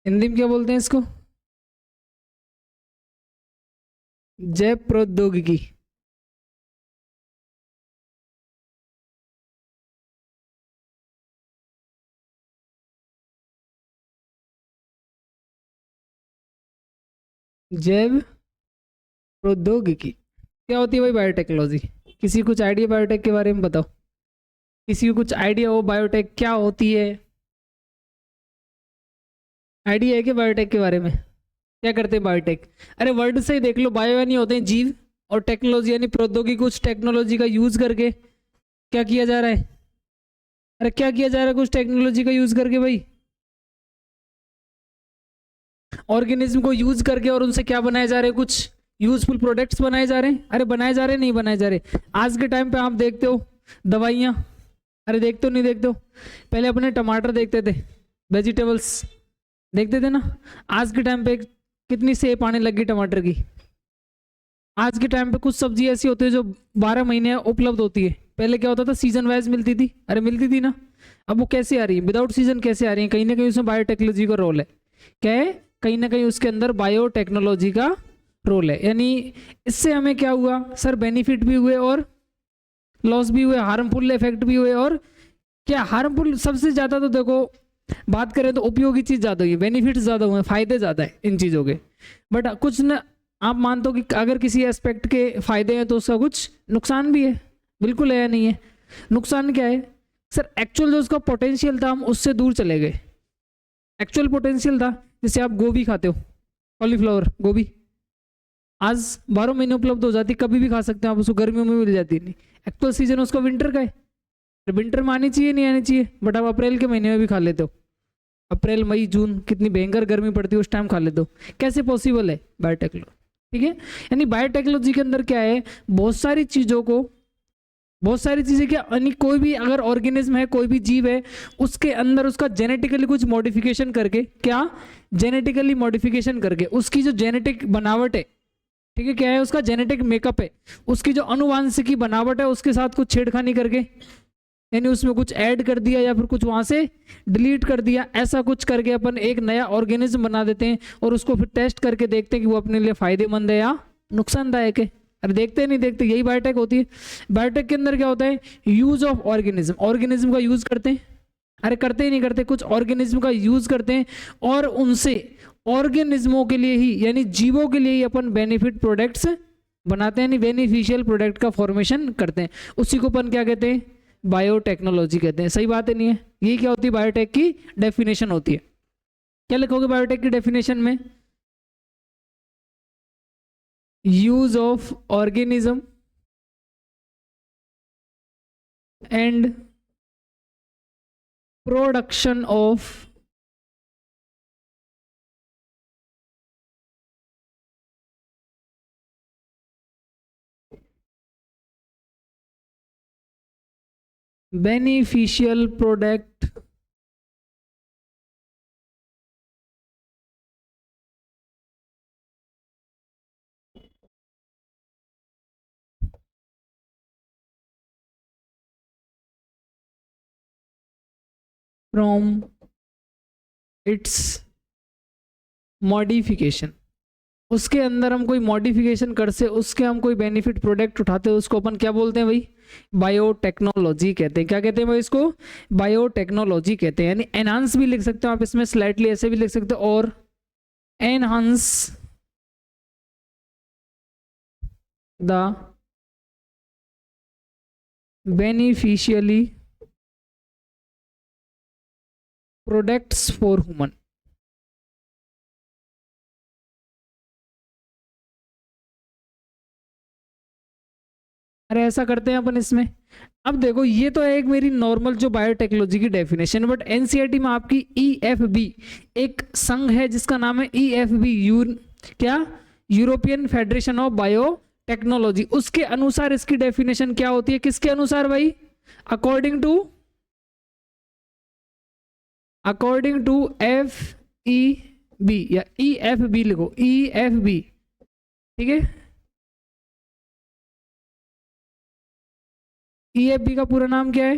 हिंदी में क्या बोलते हैं इसको? जैव प्रौद्योगिकी। जैव प्रौद्योगिकी क्या होती है भाई? बायोटेक्नोलॉजी। किसी को कुछ आइडिया बायोटेक के बारे में बताओ। किसी को कुछ आइडिया हो बायोटेक क्या होती है? आइडिया है क्या बायोटेक के बारे में? क्या करते हैं बायोटेक? अरे वर्ड से ही देख लो, बायो यानी होते हैं जीव, और टेक्नोलॉजी यानी प्रौद्योगिकी, कुछ टेक्नोलॉजी का यूज करके क्या किया जा रहा है? अरे क्या किया जा रहा है कुछ टेक्नोलॉजी का यूज करके भाई? ऑर्गेनिज्म को यूज करके, और उनसे क्या बनाए जा रहे हैं? कुछ यूजफुल प्रोडक्ट्स बनाए जा रहे हैं। अरे बनाए जा रहे हैं, नहीं बनाए जा रहे? आज के टाइम पे आप देखते हो दवाइयाँ, अरे देखते हो नहीं देखते हो? पहले अपने टमाटर देखते थे, वेजिटेबल्स देखते थे ना। आज के टाइम पे कितनी सेब आने लगी टमाटर की। आज के टाइम पे कुछ सब्जी ऐसी होती है जो 12 महीने उपलब्ध होती है। पहले क्या होता था, सीजन वाइज मिलती थी, अरे मिलती थी ना। अब वो कैसे आ रही है? विदाउट सीजन कैसे आ रही है? कहीं ना कहीं उसमें बायोटेक्नोलॉजी का रोल है। क्या है? कहीं ना कहीं उसके अंदर बायोटेक्नोलॉजी का रोल है। यानी इससे हमें क्या हुआ सर? बेनिफिट भी हुए और लॉस भी हुए, हार्मफुल इफेक्ट भी हुए। और क्या हार्मफुल सबसे ज्यादा तो देखो, बात करें तो उपयोगी चीज ज्यादा हुई, बेनिफिट ज्यादा हुए, फायदे ज्यादा है इन चीजों के। बट कुछ न, आप मानते हो कि अगर किसी एस्पेक्ट के फायदे हैं तो उसका कुछ नुकसान भी है। बिल्कुल है या नहीं है? नुकसान क्या है सर? एक्चुअल जो उसका पोटेंशियल था हम उससे दूर चले गए। एक्चुअल पोटेंशियल था, जैसे आप गोभी खाते हो, कॉलीफ्लावर गोभी आज 12 महीने उपलब्ध हो जाती, कभी भी खा सकते हैं आप उसको, गर्मियों में मिल जाती नहीं। एक्चुअल सीजन उसका विंटर का है। विंटर में आनी चाहिए नहीं आनी चाहिए? बट आप अप्रैल के महीने में भी खा लेते हो। अप्रैल मई जून कितनी भयंकर गर्मी पड़ती है, उस टाइम खा लेते हो। कैसे पॉसिबल है? बायोटेक्नोलॉजी। ठीक है, यानी बायोटेक्नोलॉजी के अंदर क्या है, बहुत सारी चीजों को, बहुत सारी चीजें क्या, यानी कोई भी अगर ऑर्गेनिज्म है, कोई भी जीव है, उसके अंदर उसका जेनेटिकली कुछ मॉडिफिकेशन करके, क्या जेनेटिकली मॉडिफिकेशन करके उसकी जो जेनेटिक बनावट है, ठीक है, क्या है उसका जेनेटिक मेकअप है, उसकी जो अनुवांशिकी बनावट है उसके साथ कुछ छेड़खानी करके, यानी उसमें कुछ ऐड कर दिया या फिर कुछ वहां से डिलीट कर दिया, ऐसा कुछ करके अपन एक नया ऑर्गेनिज्म बना देते हैं। और उसको फिर टेस्ट करके देखते हैं कि वो अपने लिए फायदेमंद है या नुकसानदायक है। अरे देखते नहीं देखते, यही बायोटेक होती है। बायोटेक के अंदर क्या होता है? यूज ऑफ ऑर्गेनिज्म, ऑर्गेनिज्म का यूज करते हैं। अरे करते ही नहीं करते, कुछ ऑर्गेनिज्म का यूज करते हैं और उनसे ऑर्गेनिज्मों के लिए ही, यानी जीवों के लिए ही अपन बेनिफिट प्रोडक्ट्स बनाते हैं, यानी बेनिफिशियल प्रोडक्ट का फॉर्मेशन करते हैं। उसी को अपन क्या कहते हैं? बायोटेक्नोलॉजी कहते हैं। सही बात है नहीं है? ये क्या होती है? बायोटेक की डेफिनेशन होती है। क्या लिखोगे बायोटेक की डेफिनेशन में? Use of organism and production of beneficial product from its modification. उसके अंदर हम कोई मॉडिफिकेशन कर से उसके हम कोई बेनिफिट प्रोडक्ट उठाते हैं, उसको अपन क्या बोलते हैं भाई? बायोटेक्नोलॉजी कहते हैं। क्या कहते हैं भाई इसको? बायोटेक्नोलॉजी कहते हैं। यानी एनहांस भी लिख सकते हो आप इसमें, स्लाइटली ऐसे भी लिख सकते हो, और enhance the beneficially products for human. अरे ऐसा करते हैं अपन इसमें। अब देखो ये तो है एक मेरी नॉर्मल जो बायोटेक्नोलॉजी की डेफिनेशन, बट एनसीईआरटी में आपकी ईएफबी एक संघ है जिसका नाम है ईएफबी, क्या, यूरोपियन फेडरेशन ऑफ बायोटेक्नोलॉजी। उसके अनुसार इसकी डेफिनेशन क्या होती है? किसके अनुसार भाई? According to, according to F E B, या ई एफ बी लिखो, ई एफ बी। ठीक है, ई एफ बी का पूरा नाम क्या है?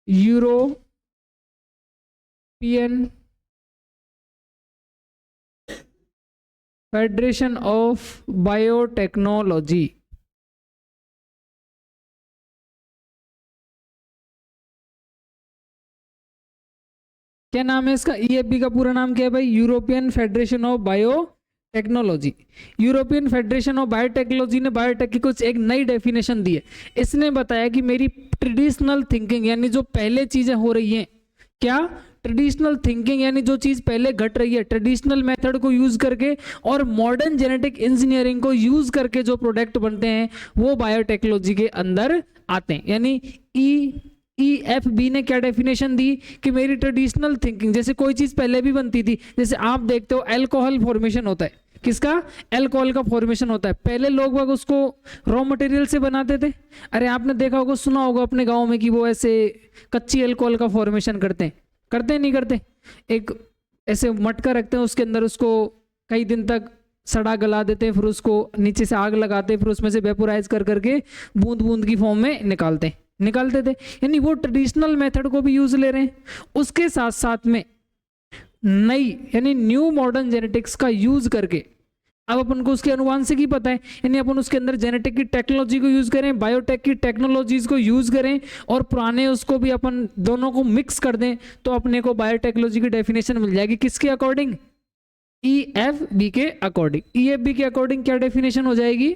Euro European federation of biotechnology. क्या नाम है इसका? ईएफबी का पूरा नाम क्या है भाई? European federation of bio technology. European federation of biotechnology ने बायोटेक की कुछ एक नई डेफिनेशन दी है। इसने बताया कि मेरी ट्रेडिशनल थिंकिंग यानी जो पहले चीजें हो रही हैं, क्या ट्रेडिशनल थिंकिंग यानी जो चीज पहले घट रही है, ट्रेडिशनल मेथड को यूज करके और मॉडर्न जेनेटिक इंजीनियरिंग को यूज करके जो प्रोडक्ट बनते हैं वो बायोटेक्नोलॉजी के अंदर आते हैं। यानी EFB ने क्या डेफिनेशन दी कि मेरी ट्रेडिशनल थिंकिंग, जैसे कोई चीज पहले भी बनती थी, जैसे आप देखते हो अल्कोहल फॉर्मेशन होता है, किसका? अल्कोहल का फॉर्मेशन होता है। पहले लोग बाग उसको रॉ मटेरियल से बनाते थे। अरे आपने देखा होगा, सुना होगा अपने गांव में कि वो ऐसे कच्ची अल्कोहल का फॉर्मेशन करते हैं नहीं करते? एक ऐसे मटका रखते हैं, उसके अंदर उसको कई दिन तक सड़ा गला देते हैं, फिर उसको नीचे से आग लगाते हैं, फिर उसमें से वेपोराइज कर करके बूंद बूंद की फॉर्म में निकालते थे। यानी वो ट्रेडिशनल मेथड को भी यूज ले रहे हैं। उसके साथ साथ में नई यानी न्यू मॉडर्न जेनेटिक्स का यूज करके अब अपन को उसके अनुवांशिक ही पता है, यानी अपन उसके अंदर जेनेटिक की टेक्नोलॉजी को यूज करें, बायोटेक की टेक्नोलॉजीज को यूज करें और पुराने उसको भी अपन दोनों को मिक्स कर दें, तो अपने को बायोटेक्नोलॉजी की डेफिनेशन मिल जाएगी। किसके अकॉर्डिंग? EFB के अकॉर्डिंग। EFB के अकॉर्डिंग क्या डेफिनेशन हो जाएगी?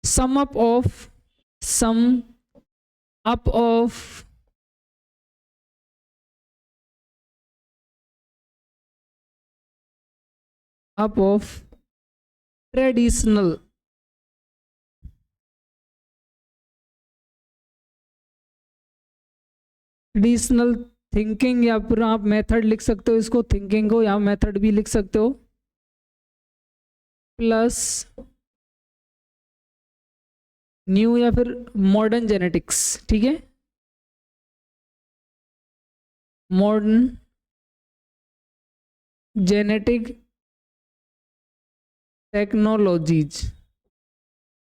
Sum up of traditional thinking, या फिर आप मेथड लिख सकते हो इसको, थिंकिंग को या मेथड भी लिख सकते हो, प्लस न्यू या फिर मॉडर्न जेनेटिक्स। ठीक है, मॉडर्न जेनेटिक टेक्नोलॉजीज,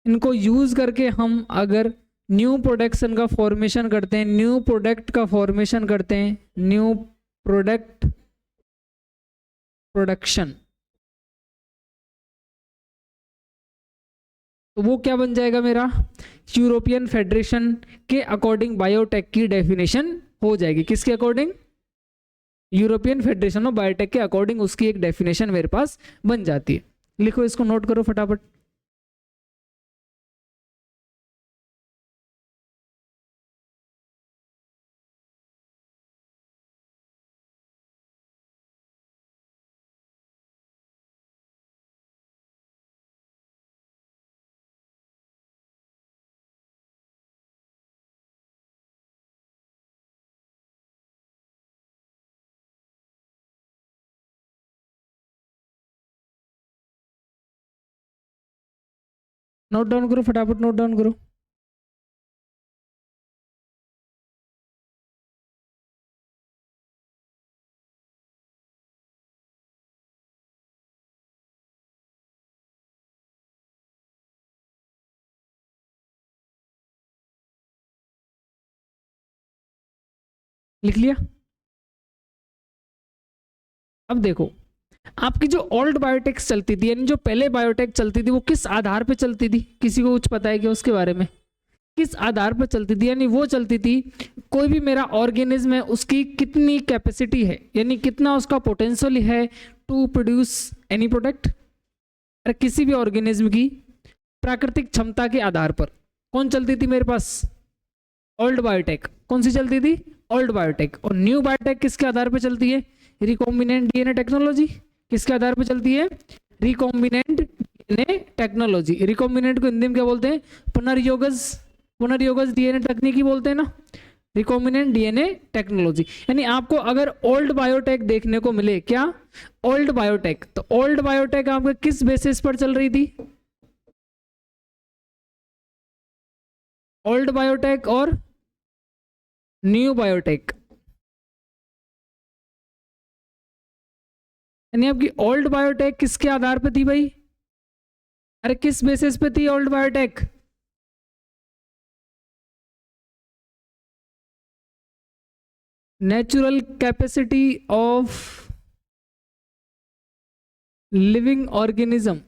इनको यूज करके हम अगर न्यू प्रोडक्शन का फॉर्मेशन करते हैं, न्यू प्रोडक्ट प्रोडक्शन, तो वो क्या बन जाएगा मेरा? यूरोपियन फेडरेशन के अकॉर्डिंग बायोटेक की डेफिनेशन हो जाएगी। किसके according? European federation of biotech के अकॉर्डिंग उसकी एक डेफिनेशन मेरे पास बन जाती है। लिखो, इसको नोट करो फटाफट। नोट डाउन करो फटाफट, नोट डाउन करो। लिख लिया? अब देखो, आपकी जो ओल्ड बायोटेक चलती थी, यानी जो पहले बायोटेक चलती थी, वो किस आधार पे चलती थी? किसी को कुछ पता है क्या उसके बारे में? किस आधार पर चलती थी? यानी वो चलती थी, कोई भी मेरा ऑर्गेनिज्म है, उसकी कितनी कैपेसिटी है, यानी कितना उसका पोटेंशियल है टू प्रोड्यूस एनी प्रोडक्ट। किसी भी ऑर्गेनिज्म की प्राकृतिक क्षमता के आधार पर कौन चलती थी मेरे पास? Old biotech. कौन सी चलती थी? Old biotech. और न्यू बायोटेक किसके आधार पर चलती है? Recombinant DNA technology. किसके आधार पर चलती है? Recombinant DNA technology. रिकॉम्बिनेंट को हिंदी में क्या बोलते हैं? पुनर्योगज डीएनए तकनीकी बोलते हैं ना, रिकॉम्बिनेंट डीएनए टेक्नोलॉजी। यानी आपको अगर ओल्ड बायोटेक देखने को मिले, क्या? ओल्ड बायोटेक, तो ओल्ड बायोटेक आपके किस बेसिस पर चल रही थी? ओल्ड बायोटेक और न्यू बायोटेक, यानी आपकी ओल्ड बायोटेक किसके आधार पे थी भाई? अरे किस बेसिस पे थी old biotech? Natural capacity of living organism.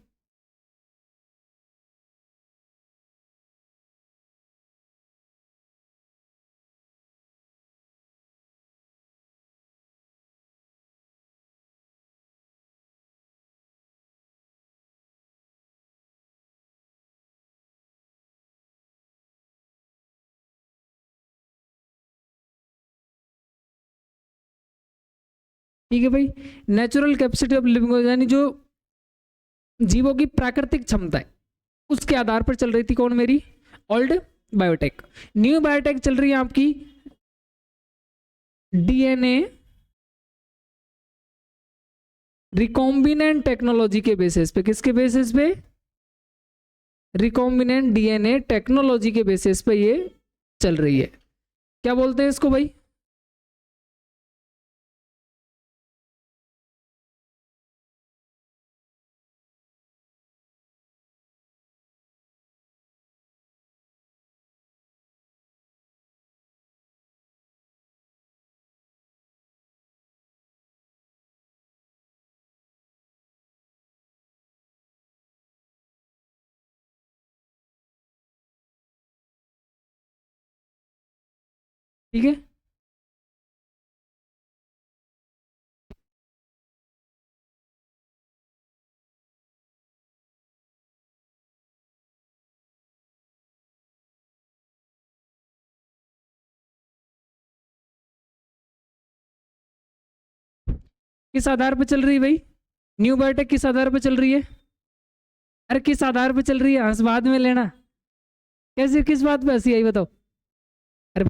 ठीक है भाई, नेचुरल कैपेसिटी ऑफ लिविंग यानी जो जीवों की प्राकृतिक क्षमता है उसके आधार पर चल रही थी कौन मेरी, ओल्ड बायोटेक। न्यू बायोटेक चल रही है आपकी डीएनए रिकॉम्बिनेंट टेक्नोलॉजी के बेसिस पे। किसके बेसिस पे, रिकॉम्बिनेंट डीएनए टेक्नोलॉजी के बेसिस पे ये चल रही है। क्या बोलते हैं इसको भाई, ठीक है। किस आधार पे चल रही है भाई, न्यू बायोटेक किस आधार पे चल रही है, अरे किस आधार पे चल रही है, हंस बाद में लेना, कैसे किस बात पे हंसी आई बताओ। अरे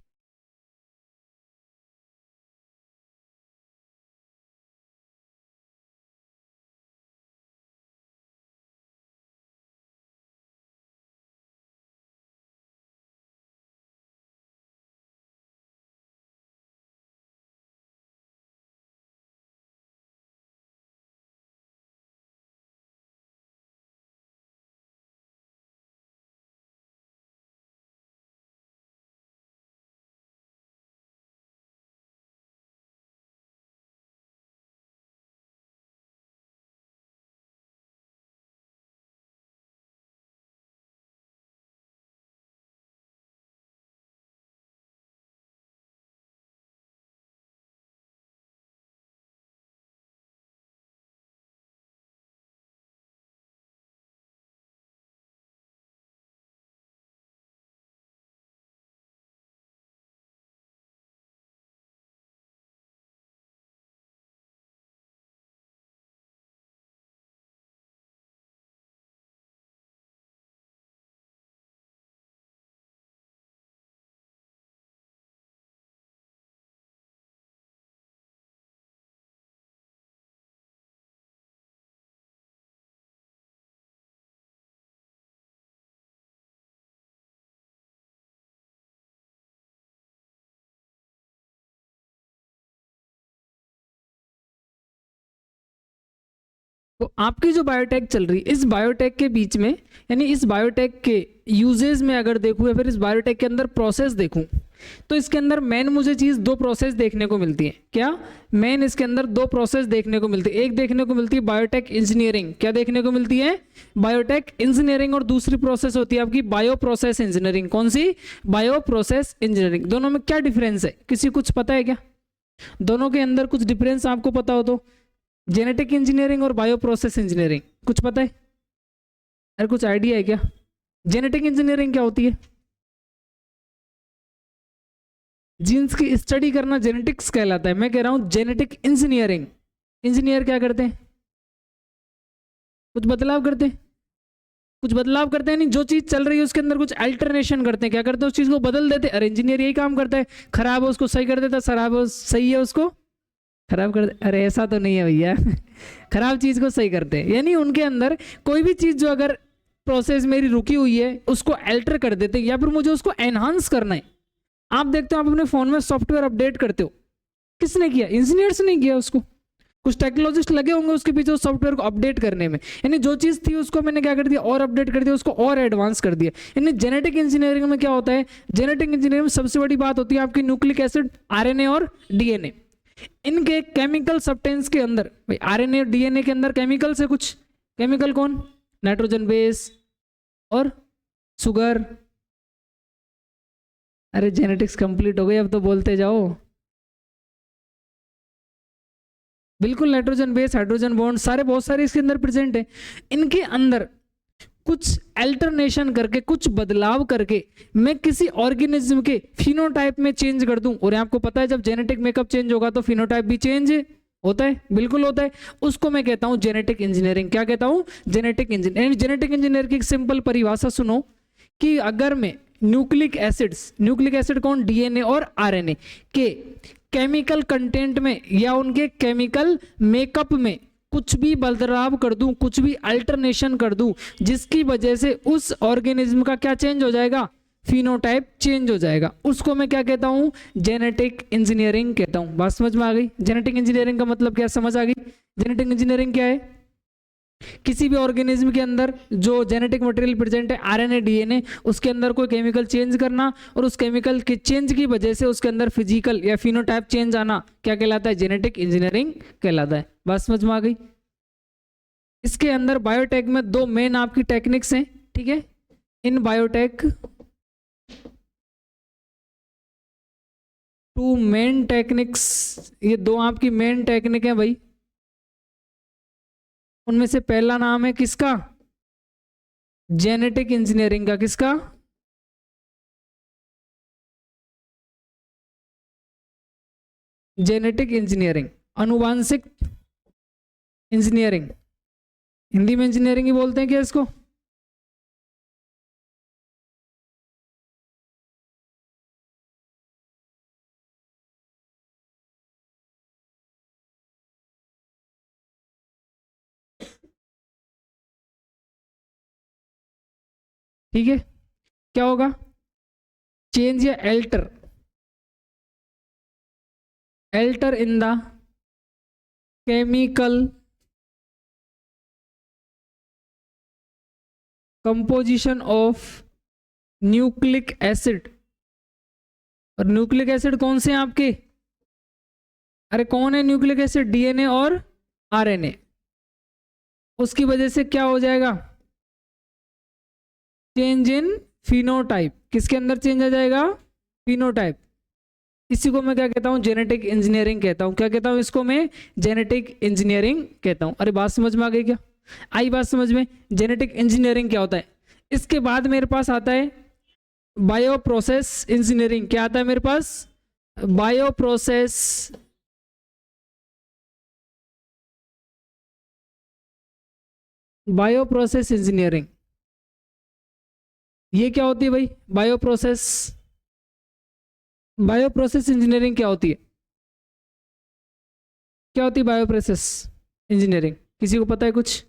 तो आपकी जो बायोटेक चल रही है, इस बायोटेक के बीच में यानी इस बायोटेक के यूजेस में अगर देखूं या फिर इस बायोटेक के अंदर प्रोसेस देखूं, तो इसके अंदर मेन मुझे चीज दो प्रोसेस देखने को मिलती है। क्या मेन इसके अंदर दो प्रोसेस देखने को मिलती है, एक देखने को मिलती है बायोटेक इंजीनियरिंग। क्या देखने को मिलती है, बायोटेक इंजीनियरिंग। और दूसरी प्रोसेस होती है आपकी बायो प्रोसेस इंजीनियरिंग। कौन सी, बायो प्रोसेस इंजीनियरिंग। दोनों में क्या डिफरेंस है, किसी कुछ पता है क्या, दोनों के अंदर कुछ डिफरेंस आपको पता हो तो, जेनेटिक इंजीनियरिंग और बायो प्रोसेस इंजीनियरिंग कुछ पता है, अरे कुछ आइडिया है क्या, जेनेटिक इंजीनियरिंग क्या होती है, जीन्स की स्टडी करना जेनेटिक्स कहलाता है। मैं कह रहा हूं जेनेटिक इंजीनियरिंग, इंजीनियर क्या करते हैं, कुछ बदलाव करते हैं, कुछ बदलाव करते हैं नहीं, जो चीज चल रही है उसके अंदर कुछ अल्टरनेशन करते हैं। क्या करते हैं, उस चीज को बदल देते हैं। अरे इंजीनियर यही काम करता है, खराब है उसको सही कर देता, खराब है सही है उसको खराब कर दे। अरे ऐसा तो नहीं है भैया खराब चीज को सही करते हैं, यानी उनके अंदर कोई भी चीज जो अगर प्रोसेस मेरी रुकी हुई है उसको अल्टर कर देते हैं, या फिर मुझे उसको एनहांस करना है। आप देखते हो आप अपने फोन में सॉफ्टवेयर अपडेट करते हो, किसने किया, इंजीनियर्स ने किया उसको। कुछ टेक्नोलॉजिस्ट लगे होंगे उसके पीछे उस सॉफ्टवेयर को अपडेट करने में, यानी जो चीज़ थी उसको मैंने क्या कर दिया और अपडेट कर दिया, उसको और एडवांस कर दिया। यानी जेनेटिक इंजीनियरिंग में क्या होता है, जेनेटिक इंजीनियरिंग में सबसे बड़ी बात होती है आपकी न्यूक्लिक एसिड, आरएनए और डीएनए, इनके केमिकल सब्सटेंस के अंदर, भाई आरएनए और डीएनए के अंदर केमिकल्स है कुछ, केमिकल कौन, नाइट्रोजन बेस और शुगर। अरे जेनेटिक्स कंप्लीट हो गई, अब तो बोलते जाओ। बिल्कुल, नाइट्रोजन बेस, हाइड्रोजन बॉन्ड, सारे बहुत सारे इसके अंदर प्रेजेंट है। इनके अंदर कुछ अल्टरनेशन करके, कुछ बदलाव करके मैं किसी ऑर्गेनिज्म के फिनोटाइप में चेंज कर दूं, और आपको पता है जब जेनेटिक मेकअप चेंज होगा तो फिनोटाइप भी चेंज होता है, बिल्कुल होता है, उसको मैं कहता हूं जेनेटिक इंजीनियरिंग। क्या कहता हूं, जेनेटिक इंजीनियरिंग। जेनेटिक इंजीनियरिंग की एक सिंपल परिभाषा सुनो कि अगर मैं न्यूक्लिक एसिड्स, न्यूक्लिक एसिड कौन, डीएनए और आरएनए के केमिकल कंटेंट में या उनके केमिकल मेकअप में कुछ भी बदलाव कर दूं, कुछ भी अल्टरनेशन कर दूं, जिसकी वजह से उस ऑर्गेनिज्म का क्या चेंज हो जाएगा, फिनोटाइप चेंज हो जाएगा, उसको मैं क्या कहता हूं, जेनेटिक इंजीनियरिंग कहता हूं। बात समझ में आ गई, जेनेटिक इंजीनियरिंग का मतलब क्या समझ आ गई। जेनेटिक इंजीनियरिंग क्या है, किसी भी ऑर्गेनिज्म के अंदर जो जेनेटिक मटेरियल प्रेजेंट है, आरएनए डीएनए, उसके अंदर कोई केमिकल चेंज करना, और उस केमिकल के चेंज की वजह से उसके अंदर फिजिकल या फिनोटाइप चेंज आना, क्या कहलाता है, जेनेटिक इंजीनियरिंग कहलाता है। बात समझ में आ गई। इसके अंदर बायोटेक में दो मेन आपकी टेक्निक्स हैं, ठीक है, इन बायोटेक टू मेन टेक्निक्स, ये दो आपकी मेन टेक्निक है भाई। उनमें से पहला नाम है किसका, जेनेटिक इंजीनियरिंग का, किसका, जेनेटिक इंजीनियरिंग, अनुवांशिक इंजीनियरिंग, हिंदी में इंजीनियरिंग ही बोलते हैं क्या इसको। ठीक है, क्या होगा, चेंज या alter, alter in the chemical composition of nucleic acid. और न्यूक्लिक एसिड कौन से हैं आपके, अरे कौन है न्यूक्लिक एसिड, डीएनए और आरएनए। उसकी वजह से क्या हो जाएगा, चेंज इन फिनोटाइप, किसके अंदर चेंज आ जाएगा, फिनोटाइप। इसी को मैं क्या कहता हूं, जेनेटिक इंजीनियरिंग कहता हूं। क्या कहता हूं इसको मैं, जेनेटिक इंजीनियरिंग कहता हूं। अरे बात समझ में आ गई क्या, आई बात समझ में, जेनेटिक इंजीनियरिंग क्या होता है। इसके बाद मेरे पास आता है बायो प्रोसेस इंजीनियरिंग। क्या आता है मेरे पास, बायो प्रोसेस इंजीनियरिंग। ये क्या होती है भाई, बायो प्रोसेस इंजीनियरिंग क्या होती है, क्या होती है बायो प्रोसेस इंजीनियरिंग, किसी को पता है कुछ।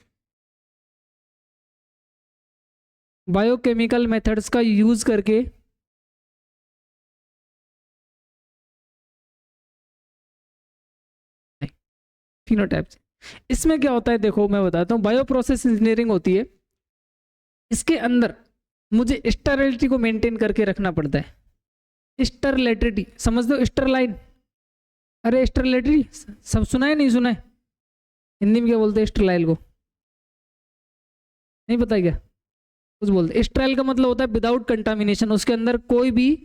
बायोकेमिकल मेथड्स का यूज करके फिनोटाइप, इसमें क्या होता है देखो मैं बताता हूँ। बायो प्रोसेस इंजीनियरिंग होती है, इसके अंदर मुझे स्टेरिलिटी को मेंटेन करके रखना पड़ता है। स्टेरिलिटी समझ दो, स्टेरलाइन, अरे स्टेरिलिटी सब सुना है, नहीं सुना है, हिंदी में क्या बोलते हैं स्टेराइल को, नहीं पता क्या कुछ बोलते। स्टेराइल का मतलब होता है विदाउट कंटामिनेशन, उसके अंदर कोई भी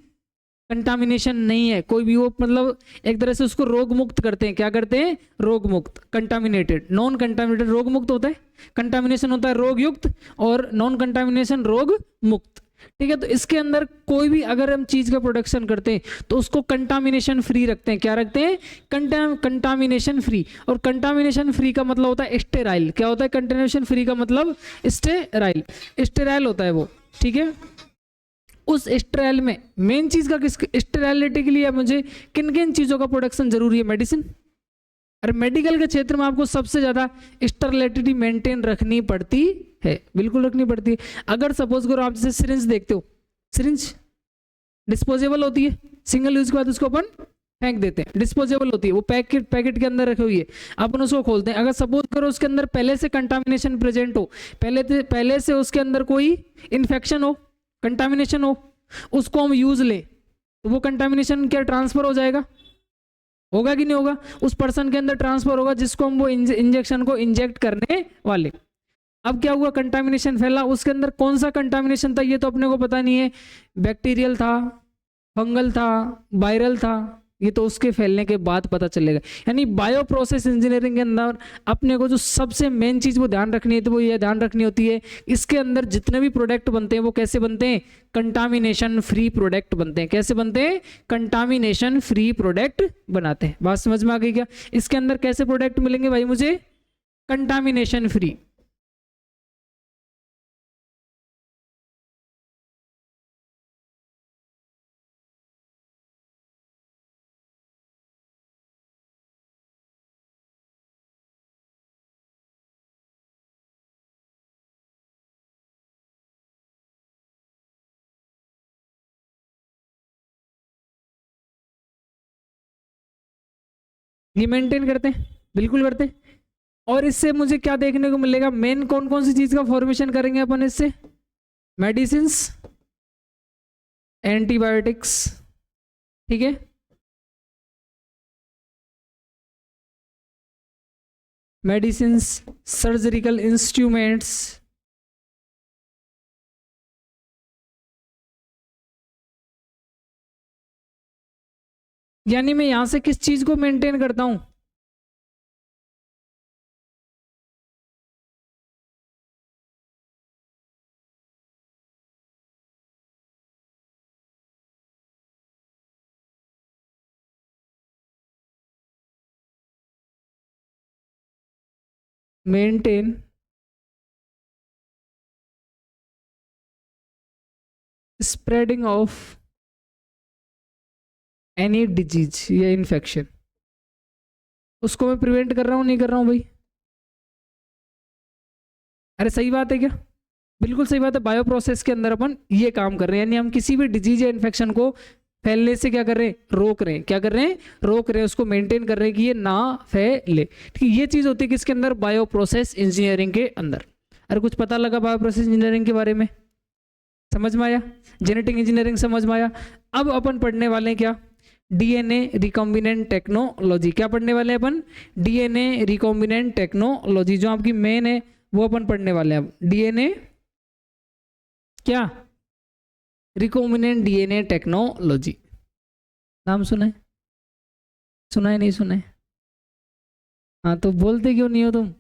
कंटामिनेशन नहीं है, कोई भी, वो मतलब एक तरह से उसको रोग मुक्त करते हैं। क्या करते हैं, रोग मुक्त, कंटामिनेटेड, नॉन कंटामिनेटेड रोग मुक्त होता है, कंटामिनेशन होता है रोग युक्त, और नॉन कंटामिनेशन रोग मुक्त। ठीक है, तो इसके अंदर कोई भी अगर हम चीज का प्रोडक्शन करते हैं तो उसको कंटामिनेशन फ्री रखते हैं। क्या रखते हैं, कंटामिनेशन फ्री। और कंटामिनेशन फ्री का मतलब होता है स्टेराइल। क्या होता है, कंटामिनेशन फ्री का मतलब स्टेराइल, स्टेराइल होता है वो। ठीक है, उस स्टेराइल में मेन चीज का, किस स्टेराइलिटी के लिए मुझे किन किन चीजों का प्रोडक्शन जरूरी है, मेडिसिन। अरे मेडिकल के क्षेत्र में आपको सबसे ज्यादा स्टेरिलिटी मेंटेन रखनी पड़ती है, बिल्कुल रखनी पड़ती है। अगर सपोज करो आप जैसे सिरिंज देखते हो, सिरिंज डिस्पोजेबल होती है, सिंगल यूज के बाद उसको अपन फेंक देते हैं, डिस्पोजेबल होती है वो, पैकेट पैकेट के अंदर रखी हुई है, अपन उसको खोलते हैं, अगर सपोज करो उसके अंदर पहले से कंटामिनेशन प्रेजेंट हो, पहले से उसके अंदर कोई इन्फेक्शन हो, कंटामिनेशन हो, उसको हम यूज ले, तो वो कंटामिनेशन क्या ट्रांसफर हो जाएगा, होगा कि नहीं होगा, उस पर्सन के अंदर ट्रांसफर होगा जिसको हम वो इंजेक्शन को इंजेक्ट करने वाले। अब क्या हुआ, कंटामिनेशन फैला, उसके अंदर कौन सा कंटामिनेशन था ये तो अपने को पता नहीं है, बैक्टीरियल था, फंगल था, वायरल था, ये तो उसके फैलने के बाद पता चलेगा। यानी बायो प्रोसेस इंजीनियरिंग के अंदर अपने को जो सबसे मेन चीज वो ध्यान रखनी है, तो वो ये ध्यान रखनी होती है इसके अंदर जितने भी प्रोडक्ट बनते हैं वो कैसे बनते हैं, कंटामिनेशन फ्री प्रोडक्ट बनते हैं। कैसे बनते हैं, कंटामिनेशन फ्री प्रोडक्ट बनाते हैं। बात समझ में आ गई क्या, इसके अंदर कैसे प्रोडक्ट मिलेंगे भाई मुझे, कंटामिनेशन फ्री। ये मेंटेन करते हैं, बिल्कुल करते हैं। और इससे मुझे क्या देखने को मिलेगा, मेन कौन कौन सी चीज का फॉर्मेशन करेंगे अपन इससे, मेडिसिन, एंटीबायोटिक्स, ठीक है, मेडिसिन, सर्जरिकल इंस्ट्रूमेंट्स, यानी मैं यहां से किस चीज को मेंटेन करता हूं, maintain spreading of any disease या इन्फेक्शन, उसको मैं प्रिवेंट कर रहा हूं नहीं कर रहा हूं भाई, अरे सही बात है क्या, बिल्कुल सही बात है। बायो प्रोसेस के अंदर अपन ये काम कर रहे हैं, यानी हम किसी भी डिजीज या इन्फेक्शन को फैलने से क्या कर रहे हैं, रोक रहे हैं, क्या कर रहे हैं, रोक रहे हैं, उसको मेंटेन कर रहे हैं कि ये ना फैले। ठीक है, ये चीज होती है किसके अंदर, बायो प्रोसेस इंजीनियरिंग के अंदर। अरे कुछ पता लगा बायो प्रोसेस इंजीनियरिंग के बारे में, समझ में आया, जेनेटिक इंजीनियरिंग समझ में आया। अब अपन पढ़ने वाले हैं क्या, डीएनए रिकॉम्बिनेंट टेक्नोलॉजी। क्या पढ़ने वाले हैं अपन, डीएनए रिकॉम्बिनेंट टेक्नोलॉजी, जो आपकी मेन है वो अपन पढ़ने वाले हैं अब। डीएनए क्या, रिकॉम्बिनेंट डीएनए टेक्नोलॉजी, नाम सुना है, सुना है नहीं सुना है, हाँ तो बोलते क्यों नहीं हो तुम।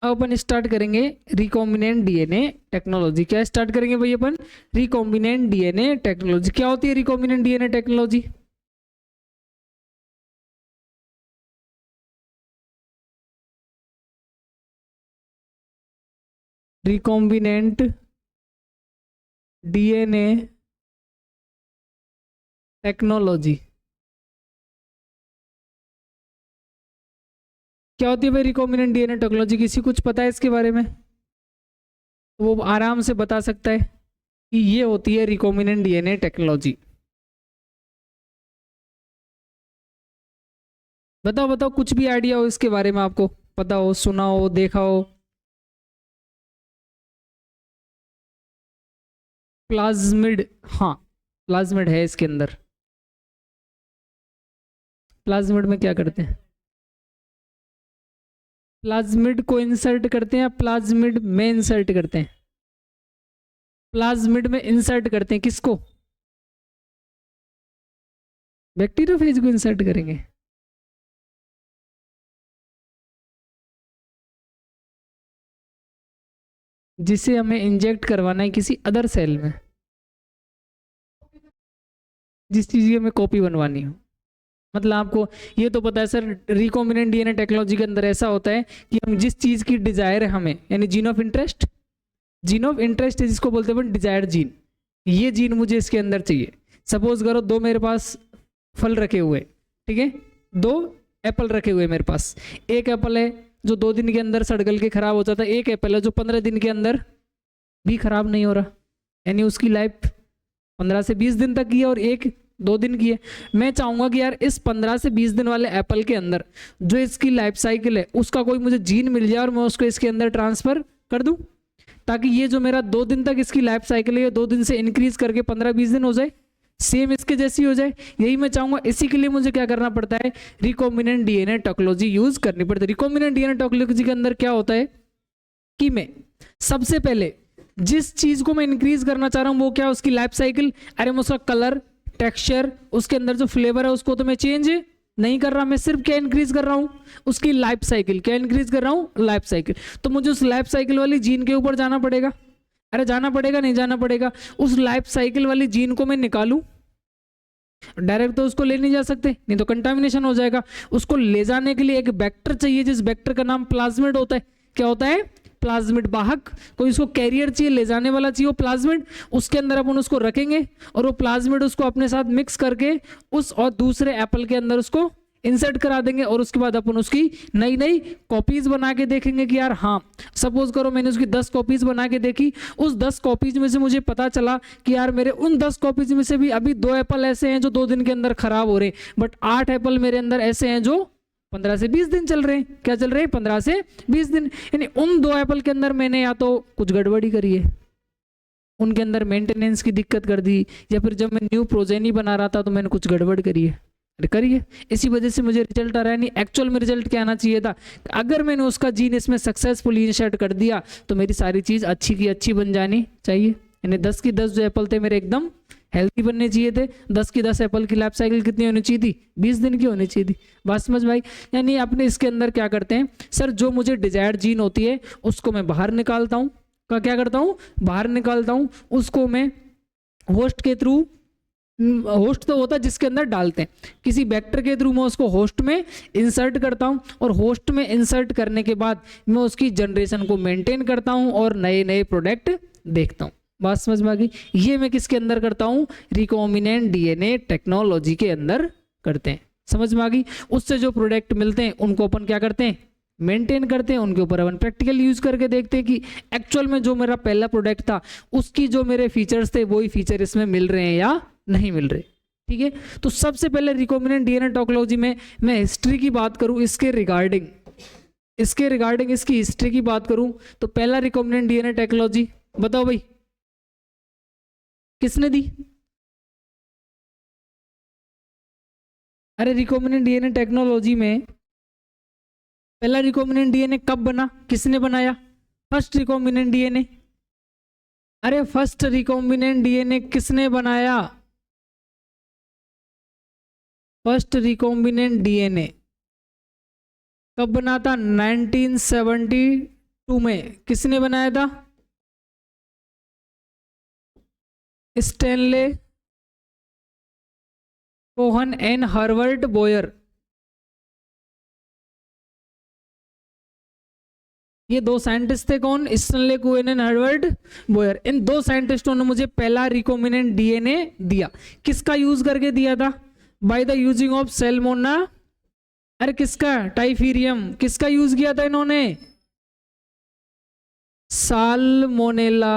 अब अपन स्टार्ट करेंगे रिकॉम्बिनेंट डीएनए टेक्नोलॉजी। क्या स्टार्ट करेंगे भाई अपन? Recombinant DNA technology. क्या होती है recombinant DNA technology? Recombinant DNA technology क्या होती है भाई रिकॉम्बिनेंट डीएनए टेक्नोलॉजी? किसी कुछ पता है इसके बारे में? तो वो आराम से बता सकता है कि ये होती है रिकॉम्बिनेंट डीएनए टेक्नोलॉजी। बताओ बताओ, कुछ भी आइडिया हो इसके बारे में, आपको पता हो, सुना हो, देखा हो? प्लाज्मिड, हाँ प्लाज्मिड है इसके अंदर। प्लाज्मिड में क्या करते हैं? प्लाज्मिड को इंसर्ट करते हैं या प्लाज्मिड में इंसर्ट करते हैं? प्लाज्मिड में इंसर्ट करते हैं किसको? बैक्टीरियोफेज को इंसर्ट करेंगे। जिसे हमें इंजेक्ट करवाना है किसी अदर सेल में, जिस चीज की हमें कॉपी बनवानी हो। मतलब आपको ये तो पता है सर, रिकॉम्बिनेंट डीएनए टेक्नोलॉजी के अंदर ऐसा होता है कि हम जिस चीज की डिजायर है हमें, यानी gene of interest, gene of interest है जिसको बोलते हैं डिजायर्ड जीन, ये जीन मुझे इसके अंदर चाहिए। सपोज करो दो मेरे पास फल रखे हुए, ठीक है, दो एप्पल रखे हुए मेरे पास। एक एप्पल है जो 2 दिन के अंदर सड़गल के खराब हो जाता है, एक एप्पल है जो 15 दिन के अंदर भी खराब नहीं हो रहा, यानी उसकी लाइफ 15 से 20 दिन तक की है और एक 2 दिन की है। मैं चाहूंगा कि यार इस 15 से 20 दिन वाले एप्पल के अंदर जो इसकी लाइफ साइकिल है उसका कोई मुझे जीन मिल जाए और मैं उसको इसके अंदर ट्रांसफर कर दूं, ताकि ये जो मेरा 2 दिन तक इसकी लाइफ साइकिल है 2 दिन से इंक्रीज करके 15-20 दिन हो जाए, सेम इसके जैसी हो जाए। यही मैं चाहूंगा। इसी के लिए मुझे क्या करना पड़ता है? रिकॉम्बिनेंट डीएनए टेक्नोलॉजी यूज करनी पड़ती है। रिकॉम्बिनेंट डीएनए टेक्नोलॉजी के अंदर क्या होता है कि मैं सबसे पहले जिस चीज को मैं इंक्रीज करना चाह रहा हूं वो क्या है? उसकी लाइफ साइकिल। अरे मैं उसका कलर, टेक्सचर, उसके अंदर जो फ्लेवर है उसको तो मैं चेंज नहीं कर रहा, मैं सिर्फ क्या इंक्रीज कर रहा हूं? उसकी लाइफ साइकिल। क्या इंक्रीज कर रहा हूं? Life cycle. तो मुझे उस लाइफ साइकिल वाली जीन के ऊपर जाना पड़ेगा। अरे जाना पड़ेगा, नहीं जाना पड़ेगा? उस लाइफ साइकिल वाली जीन को मैं निकालूं, डायरेक्ट तो उसको ले नहीं जा सकते, नहीं तो कंटामिनेशन हो जाएगा। उसको ले जाने के लिए एक वेक्टर चाहिए, जिस वेक्टर का नाम प्लाज्मिड होता है। क्या होता है? प्लाज्मिड, वाहक। कोई उसको कैरियर चाहिए, ले जाने वाला चाहिए, वो प्लाज्मिड। उसके अंदर अपन उसको रखेंगे और वो प्लाज्मिड उसको अपने साथ मिक्स करके उस और दूसरे एप्पल के अंदर उसको इंसर्ट करा देंगे और उसके बाद अपन उसकी नई नई कॉपीज बना के देखेंगे कि यार हाँ, सपोज करो मैंने उसकी 10 कॉपीज बना के देखी, उस 10 कॉपीज में से मुझे पता चला कि यार मेरे उन 10 कॉपीज में से भी अभी 2 एप्पल ऐसे हैं जो 2 दिन के अंदर खराब हो रहे हैं, बट 8 एप्पल मेरे अंदर ऐसे हैं जो 15 से 20 दिन चल रहे हैं। क्या चल रहे हैं? 15 से 20 दिन। यानी उन 2 एप्पल के अंदर मैंने या तो कुछ गड़बड़ी करी है, उनके अंदर मेंटेनेंस की दिक्कत कर दी, या फिर जब मैं न्यू प्रोजेनी बना रहा था तो मैंने कुछ गड़बड़ करी है, करिए। इसी वजह से मुझे रिजल्ट आ रहा है। नहीं, एक्चुअल में रिजल्ट क्या आना चाहिए था? अगर मैंने उसका जीन इसमें सक्सेसफुली इंसर्ट कर दिया तो मेरी सारी चीज अच्छी की अच्छी बन जानी चाहिए। यानी 10 की 10 जो एप्पल थे मेरे एकदम हेल्थी बनने चाहिए थे। 10 की 10 एप्पल की लाइफ साइकिल कितनी होनी चाहिए थी? 20 दिन की होनी चाहिए थी। बात समझ भाई? यानी अपने इसके अंदर क्या करते हैं सर, जो मुझे डिजायर्ड जीन होती है उसको मैं बाहर निकालता हूँ। क्या करता हूँ? बाहर निकालता हूँ। उसको मैं होस्ट के थ्रू, होस्ट तो होता है जिसके अंदर डालते हैं, किसी वेक्टर के थ्रू मैं उसको होस्ट में इंसर्ट करता हूं और होस्ट में इंसर्ट करने के बाद मैं उसकी जनरेशन को मेंटेन करता हूं और नए नए प्रोडक्ट देखता हूं। बात समझ में आ गई? ये मैं किसके अंदर करता हूं? रिकॉम्बिनेंट डीएनए टेक्नोलॉजी के अंदर करते हैं। समझ में आ गई? उससे जो प्रोडक्ट मिलते हैं उनको अपन क्या करते हैं? मेंटेन करते हैं। उनके ऊपर अपन प्रैक्टिकल यूज करके देखते हैं कि एक्चुअल में जो मेरा पहला प्रोडक्ट था उसकी जो मेरे फीचर्स थे वही फीचर इसमें मिल रहे हैं या नहीं मिल रहे। ठीक है, तो सबसे पहले रिकॉम्बिनेंट डीएनए टेक्नोलॉजी में मैं हिस्ट्री की बात करूं, इसके रिगार्डिंग इसकी हिस्ट्री की बात करूं तो पहला रिकॉम्बिनेंट डीएनए टेक्नोलॉजी बताओ भाई किसने दी? अरे रिकॉम्बिनेंट डीएनए टेक्नोलॉजी में पहला रिकॉम्बिनेंट डीएनए कब बना? किसने बनाया? First recombinant DNA. अरे फर्स्ट रिकॉम्बिनेंट डीएनए किसने बनाया? फर्स्ट रिकॉम्बिनेंट डीएनए कब बना था? 1972 टू में किसने बनाया था? Stanley Cohen and Herbert Boyer. ये दो साइंटिस्ट थे, कौन? Stanley Cohen and Herbert Boyer. इन दो साइंटिस्टों ने मुझे पहला रिकॉम्बिनेंट डीएनए दिया। किसका यूज करके दिया था? By the using of Salmonella. अरे किसका? टाइफीरियम। किसका यूज किया था इन्होंने? साल्मोनेला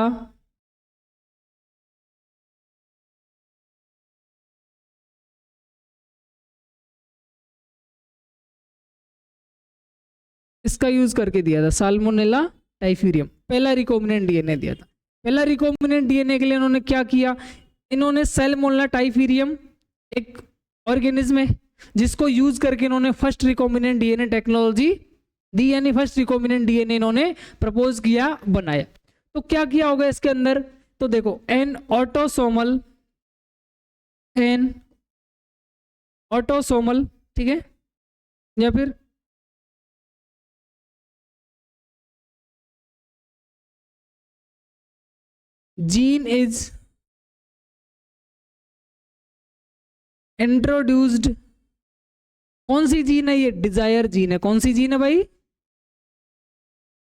इसका यूज करके दिया था, साल्मोनेला टाइफीरियम। पहला रिकॉम्बिनेंट डीएनए दिया था। पहला रिकॉम्बिनेंट डीएनए के लिए इन्होंने क्या किया? इन्होंने साल्मोनेला टाइफीरियम एक ऑर्गेनिज्म है जिसको यूज करके इन्होंने फर्स्ट रिकॉम्बिनेंट डीएनए टेक्नोलॉजी दी, यानी फर्स्ट रिकॉम्बिनेंट डीएनए इन्होंने प्रपोज किया, बनाया। तो क्या किया होगा इसके अंदर? तो देखो, एन ऑटोसोमल, ठीक है, या फिर जीन इज इंट्रोड्यूस्ड। कौन सी जीन है ये? डिजायर जीन है। कौन सी जीन है भाई?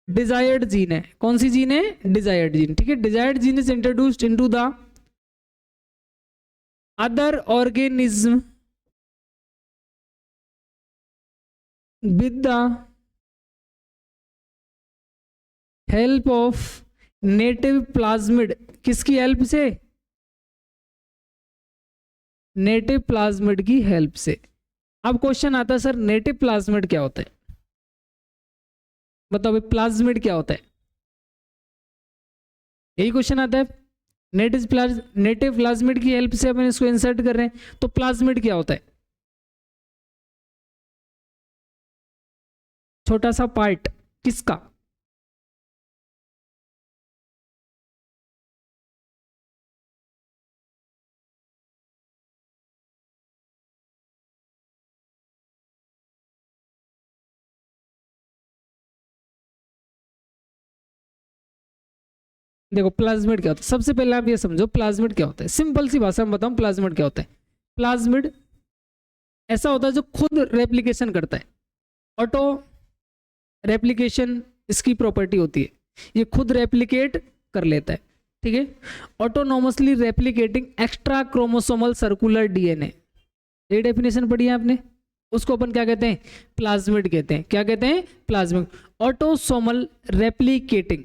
डिजायर्ड जीन है। कौन सी जीन है? डिजायर्ड जीन, ठीक है। Desired gene is introduced into the other organism with the help of native plasmid. किसकी हेल्प से? नेटिव प्लाज्मिड की हेल्प से। अब क्वेश्चन आता है, सर नेटिव प्लाज्मिड क्या होता है? बताओ भाई, प्लाज्मिड क्या होता है? यही क्वेश्चन आता है। नेटिव प्लाज्मिड की हेल्प से अपन इसको इंसर्ट कर रहे हैं, तो प्लाज्मिड क्या होता है? छोटा सा पार्ट किसका? देखो प्लाज्मिड क्या होता है, सबसे पहले आप ये समझो प्लाज्मिड क्या होता है। सिंपल सी भाषा में बताऊं प्लाज्मिड क्या होता है। प्लाज्मिड ऐसा होता है जो खुद रेप्लिकेशन करता है। ऑटो रेप्लिकेशन इसकी प्रॉपर्टी होती है, ये खुद रेप्लिकेट कर लेता है, ठीक है। Autonomously replicating extra chromosomal circular DNA, ये डेफिनेशन पढ़ी है आपने। उसको अपन क्या कहते हैं? प्लाज्मिड कहते हैं। क्या कहते हैं? प्लाज्मिड। ऑटोसोमल रेप्लिकेटिंग,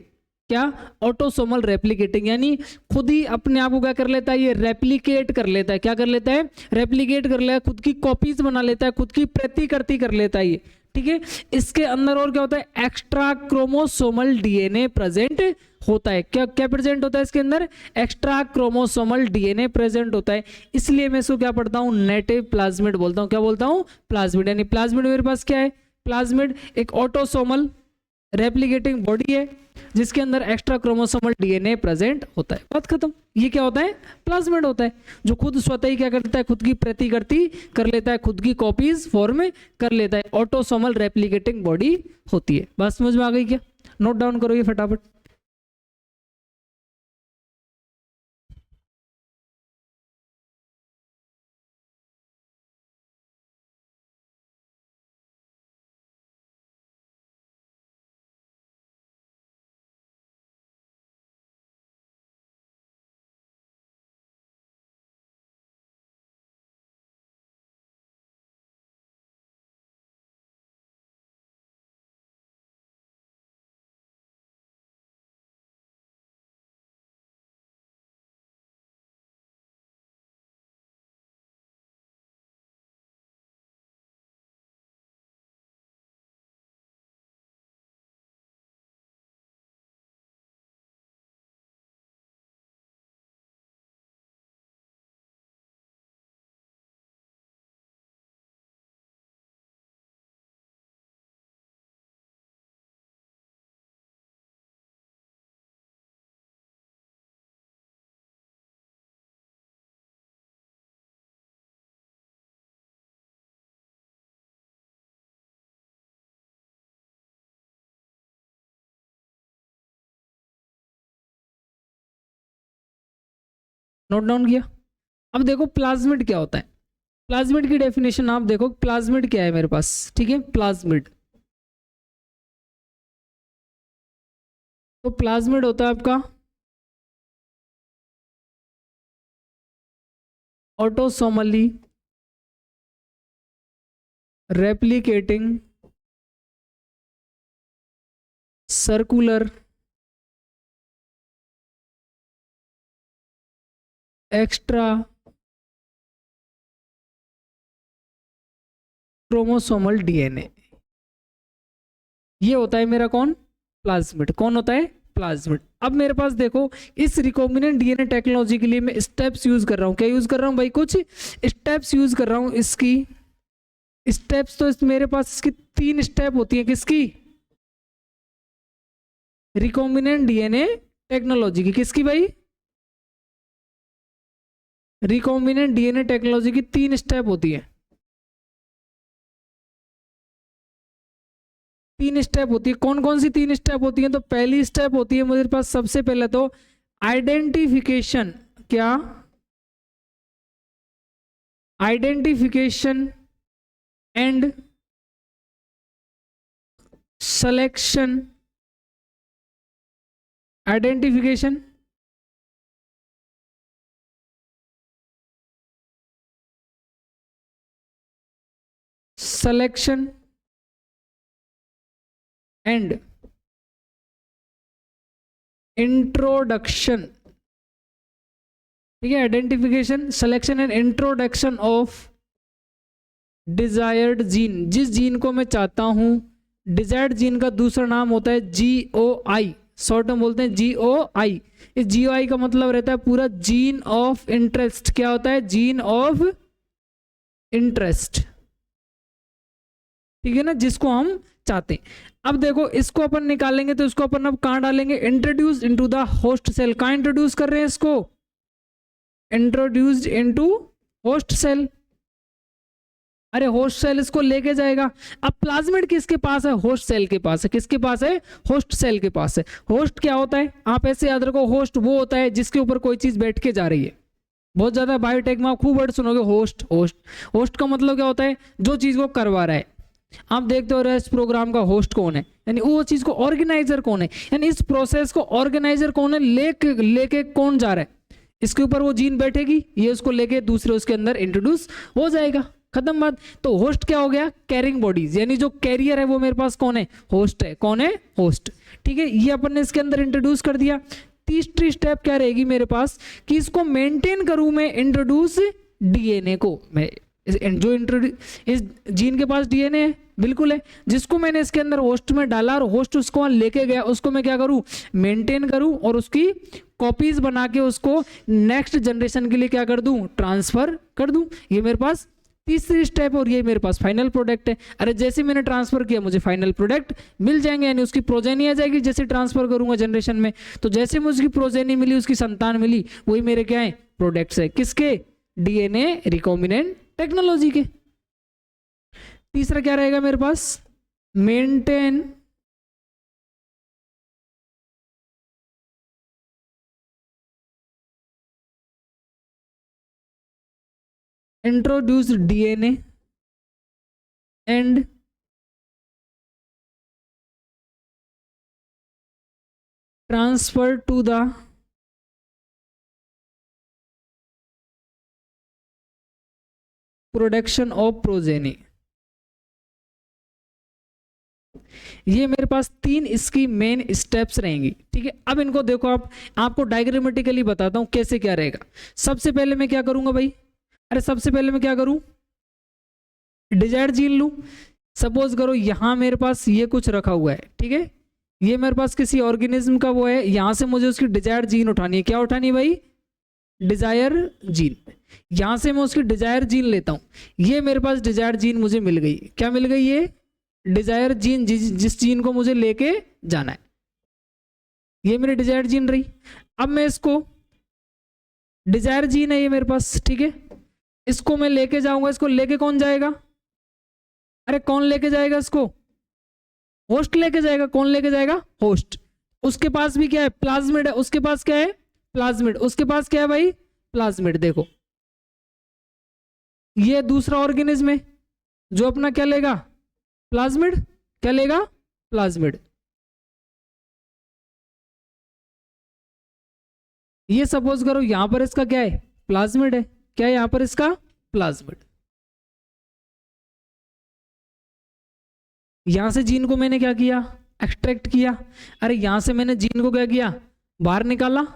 क्या? ऑटोसोमल रेप्लिकेटिंग, यानी खुद ही अपने आप को क्या कर लेता है? ये रेप्लिकेट कर लेता है। क्या कर लेता है? रेप्लिकेट कर लेता है, खुद की कॉपीज बना लेता है, खुद की प्रतिकृति कर लेता है ये, ठीक है। इसके अंदर और क्या होता है? एक्स्ट्रा क्रोमोसोमल डीएनए प्रेजेंट होता है। क्या क्या प्रेजेंट होता है इसके अंदर? एक्स्ट्रा क्रोमोसोमल डीएनए प्रेजेंट होता है। इसलिए मैं इसको क्या पढ़ता हूं? नेटिव प्लाज्मिड बोलता हूं। क्या बोलता हूं? प्लाज्मिड। यानी प्लाज्मिड मेरे पास क्या है? प्लाज्मिड एक ऑटोसोमल रेप्लिकेटिंग बॉडी है जिसके अंदर एक्स्ट्रा क्रोमोसोमल डीएनए प्रेजेंट होता है। बात खत्म। ये क्या होता है? प्लाज्मिड होता है, जो खुद स्वतः ही क्या करता है? खुद की प्रतिकृति कर लेता है, खुद की कॉपीज फॉर्म कर लेता है। ऑटोसोमल रेप्लिकेटिंग बॉडी होती है। बात समझ में आ गई क्या? नोट डाउन करो ये फटाफट। नोट डाउन किया। अब देखो प्लाज्मिड क्या होता है, प्लाज्मिड की डेफिनेशन आप देखो, प्लाज्मिड क्या है मेरे पास, ठीक है। प्लाज्मिड, तो प्लाज्मिड होता है आपका autosomally replicating circular extra chromosomal DNA, ये होता है मेरा कौन, प्लाज्मिड। कौन होता है, प्लाज्मिड। अब मेरे पास देखो इस रिकॉम्बिनेंट डीएनए टेक्नोलॉजी के लिए मैं स्टेप्स यूज कर रहा हूं। क्या यूज कर रहा हूं भाई, कुछ स्टेप्स यूज कर रहा हूं। इसकी स्टेप्स तो मेरे पास इसकी 3 स्टेप होती है, किसकी, रिकॉम्बिनेंट डीएनए टेक्नोलॉजी की। किसकी भाई, रिकॉम्बिनेंट डीएनए टेक्नोलॉजी की 3 स्टेप होती है, 3 स्टेप होती है। कौन कौन सी 3 स्टेप होती है, तो पहली स्टेप होती है मेरे पास सबसे पहले तो आइडेंटिफिकेशन, क्या, identification and selection, identification selection and introduction, ठीक है। Identification, selection and introduction of desired gene, जिस जीन को मैं चाहता हूं। डिजायर्ड जीन का दूसरा नाम होता है GOI, शॉर्ट में बोलते हैं GOI। इस GOI का मतलब रहता है पूरा जीन ऑफ इंटरेस्ट। क्या होता है, जीन ऑफ इंटरेस्ट, ठीक है ना, जिसको हम चाहते हैं। अब देखो इसको अपन निकालेंगे तो इसको अपन अब कहां डालेंगे, introduce into the host cell. कहां इंट्रोड्यूस कर रहे हैं इसको, इंट्रोड्यूस्ड इनटू होस्ट सेल। अरे होस्ट सेल इसको लेके जाएगा। अब प्लाज्मिड किसके पास है, होस्ट सेल के पास है। किसके पास है, होस्ट सेल के पास है। होस्ट क्या होता है, आप ऐसे याद रखो, होस्ट वो होता है जिसके ऊपर कोई चीज बैठ के जा रही है। बहुत ज्यादा बायोटेक में आप खूब वर्ड सुनोगे, होस्ट होस्ट। होस्ट का मतलब क्या होता है, जो चीज को करवा रहा है। आप देखते हो रेस्ट प्रोग्राम का होस्ट कौन है, यानी वो चीज को ऑर्गेनाइजर कौन है, यानी इस प्रोसेस को ऑर्गेनाइजर कौन है, लेके कौन जा रहा है। इसके ऊपर वो जीन बैठेगी, ये उसको लेके दूसरे उसके अंदर इंट्रोड्यूस हो जाएगा, खत्म बात। तो होस्ट क्या हो गया, कैरिंग बॉडीज, यानी जो कैरियर है वो मेरे पास कौन है, होस्ट है। कौन है, होस्ट, ठीक है। ये अपन ने इसके अंदर इंट्रोड्यूस कर दिया। तीसरी स्टेप क्या रहेगी मेरे पास, कि इसको मेंटेन करूं मैं, इंट्रोड्यूस डीएनए को। मैं जो इंट्रोड्यूस, इस जीन के पास डीएनए है, बिल्कुल है, जिसको मैंने इसके अंदर होस्ट में डाला और होस्ट उसको वहां लेके गया, उसको मैं क्या करूं, मेंटेन करूं और उसकी कॉपीज बना के उसको नेक्स्ट जनरेशन के लिए क्या कर दूं, ट्रांसफर कर दूं। ये मेरे पास तीसरी स्टेप, और ये मेरे पास फाइनल प्रोडक्ट है। अरे जैसे मैंने ट्रांसफर किया मुझे फाइनल प्रोडक्ट मिल जाएंगे, यानी उसकी प्रोजेनी आ जाएगी। जैसे ट्रांसफर करूंगा जनरेशन में, तो जैसे मुझे उसकी प्रोजेनी मिली, उसकी संतान मिली, वही मेरे क्या है, प्रोडक्ट्स है। किसके, डीएनए रिकॉम्बिनेंट टेक्नोलॉजी के। तीसरा क्या रहेगा मेरे पास, maintain introduced DNA and transfer to the production of progeny। ये मेरे पास 3 इसकी मेन स्टेप्स रहेंगी, ठीक है। अब इनको देखो, आपको डायग्रामेटिकली बताता हूं कैसे क्या रहेगा। सबसे पहले मैं क्या करूंगा भाई, अरे सबसे पहले मैं क्या करूं, डिजायर्ड जीन लूं। सपोज करो यहां मेरे पास ये कुछ रखा हुआ है, ठीक है, ये मेरे पास किसी ऑर्गेनिज्म का वो है, यहां से मुझे उसकी डिजायर्ड जीन उठानी है। क्या उठानी है भाई, डिजायर जीन। यहां से मैं उसकी डिजायर जीन लेता हूं, ये मेरे पास डिजायर जीन मुझे मिल गई। क्या मिल गई, ये डिजायर जीन, जिस जीन को मुझे लेके जाना है, ये मेरी डिजायर जीन रही। अब मैं इसको, डिजायर जीन है ये मेरे पास, ठीक है, इसको मैं लेके जाऊंगा। इसको लेके कौन जाएगा, अरे कौन लेके जाएगा इसको, होस्ट लेके जाएगा। कौन लेके जाएगा, होस्ट। उसके पास भी क्या है, प्लाज्मिड है। उसके पास क्या है, प्लाज्मिड। उसके पास क्या है भाई, प्लाज्मिड। देखो ये दूसरा ऑर्गेनिज्म है जो अपना क्या लेगा, प्लाज्मिड, क्या लेगा, प्लाज्मिड। ये सपोज करो यहां पर इसका क्या है, प्लाज्मिड है, क्या है यहां पर इसका, प्लाज्मिड। यहां से जीन को मैंने क्या किया, एक्सट्रैक्ट किया। अरे यहां से मैंने जीन को क्या किया, बाहर निकाला,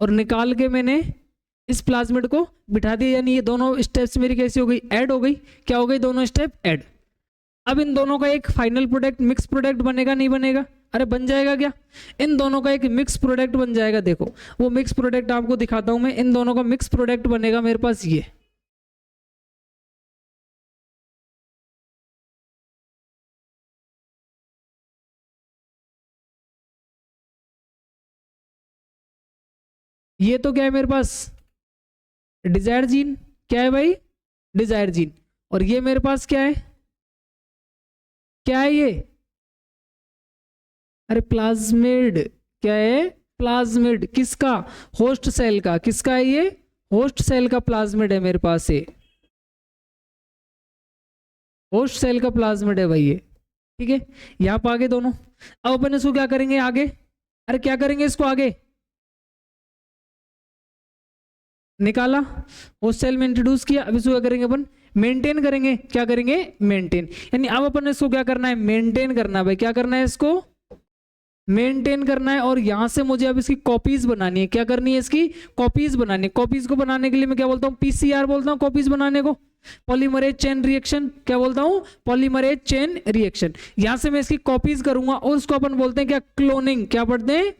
और निकाल के मैंने इस प्लाज्मिड को बिठा दिया, यानी ये दोनों स्टेप्स मेरी कैसी हो गई, ऐड हो गई। क्या हो गई, दोनों स्टेप ऐड। अब इन दोनों का एक फाइनल प्रोडक्ट, मिक्स प्रोडक्ट बनेगा, नहीं बनेगा, अरे बन जाएगा। क्या, इन दोनों का एक मिक्स प्रोडक्ट बन जाएगा। देखो वो मिक्स प्रोडक्ट आपको दिखाता हूं मैं, इन दोनों का मिक्स प्रोडक्ट बनेगा मेरे पास ये। ये तो क्या है मेरे पास, डिजायर जीन, क्या है भाई, डिजायर जीन। और ये मेरे पास क्या है, क्या है ये, अरे प्लाज्मिड, क्या है, प्लाज्मिड। किसका, होस्ट सेल का। किसका है ये, होस्ट सेल का प्लाज्मिड है मेरे पास ये, होस्ट सेल का प्लाज्मिड है भाई ये। ठीक है, यहां पर आगे दोनों। अब अपन इसको क्या करेंगे आगे, अरे क्या करेंगे इसको आगे, निकाला, होस्ट सेल में इंट्रोड्यूस किया। अब इसको क्या करेंगे अपन, मेंटेन करेंगे। क्या करेंगे, मेंटेन। यानी अब अपन इसको क्या करना है, मेंटेन करना है भाई। क्या करना है, इसको मेंटेन करना है। और यहां से मुझे अब इसकी कॉपीज बनानी है। क्या करनी है, इसकी कॉपीज बनानी है। कॉपीज को बनाने के लिए मैं क्या बोलता हूँ, पीसीआर बोलता हूँ कॉपीज बनाने को, पॉलीमरेज चेन रिएक्शन। क्या बोलता हूँ, पॉलीमरेज चेन रिएक्शन। यहां से मैं इसकी कॉपीज करूंगा और उसको अपन बोलते हैं क्या, क्लोनिंग। क्या पढ़ते हैं,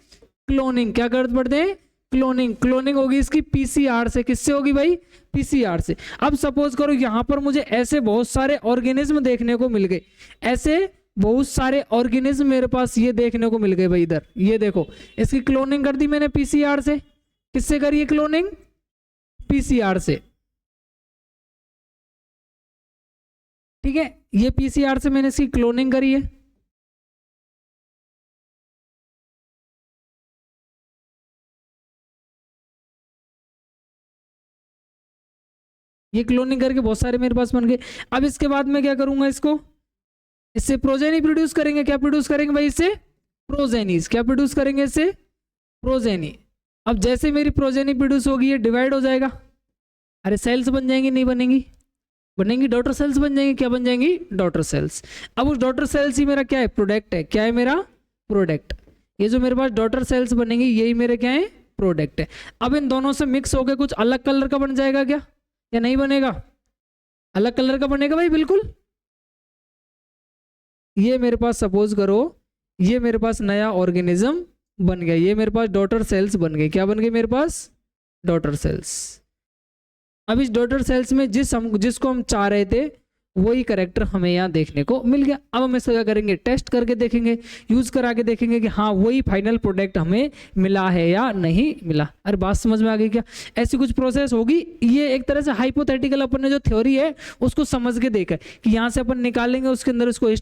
क्लोनिंग। क्या पढ़ते हैं, क्लोनिंग। क्लोनिंग होगी इसकी पीसीआर से। किससे होगी भाई, पीसीआर से। अब सपोज करो यहां पर मुझे ऐसे बहुत सारे ऑर्गेनिज्म देखने को मिल गए, ऐसे बहुत सारे ऑर्गेनिज्म मेरे पास ये देखने को मिल गए भाई। इधर ये देखो, इसकी क्लोनिंग कर दी मैंने पीसीआर से। किससे करी है क्लोनिंग, पीसीआर से। ठीक है, ये पीसीआर से मैंने इसकी क्लोनिंग करी है। ये क्लोनिंग करके बहुत सारे मेरे पास बन गए। अब इसके बाद मैं क्या करूंगा, इसको, इससे प्रोजेनी प्रोड्यूस करेंगे। क्या प्रोड्यूस करेंगे भाई, इससे प्रोजेनीज। क्या प्रोड्यूस करेंगे, इससे प्रोजेनी। अब जैसे मेरी प्रोजेनी प्रोड्यूस होगी, ये डिवाइड हो जाएगा। अरे सेल्स बन जाएंगी, नहीं बनेंगी, बनेंगी, डॉटर सेल्स बन जाएंगी। क्या बन जाएंगी, डॉटर सेल्स। अब उस डॉटर सेल्स ही मेरा क्या है, प्रोडक्ट है। क्या है मेरा, प्रोडक्ट। ये जो मेरे पास डॉटर सेल्स बनेंगी, यही मेरे क्या है, प्रोडक्ट है। अब इन दोनों से मिक्स होकर कुछ अलग कलर का बन जाएगा क्या, या नहीं बनेगा, अलग कलर का बनेगा भाई, बिल्कुल। ये मेरे पास सपोज करो, ये मेरे पास नया ऑर्गेनिज्म बन गया। ये मेरे पास डॉटर सेल्स बन गई। क्या बन गई मेरे पास, डॉटर सेल्स। अब इस डॉटर सेल्स में जिसको हम चाह रहे थे वही करेक्टर हमें यहाँ देखने को मिल गया। अब हम इसको क्या करेंगे, टेस्ट करके देखेंगे, यूज करा के देखेंगे कि हाँ वही फाइनल प्रोडक्ट हमें मिला है या नहीं मिला। अरे बात समझ में आ गई क्या, ऐसी कुछ प्रोसेस होगी। ये एक तरह से हाइपोथेटिकल अपन ने जो थ्योरी है उसको समझ के देखा कि यहाँ से अपन निकालेंगे, उसके अंदर उसको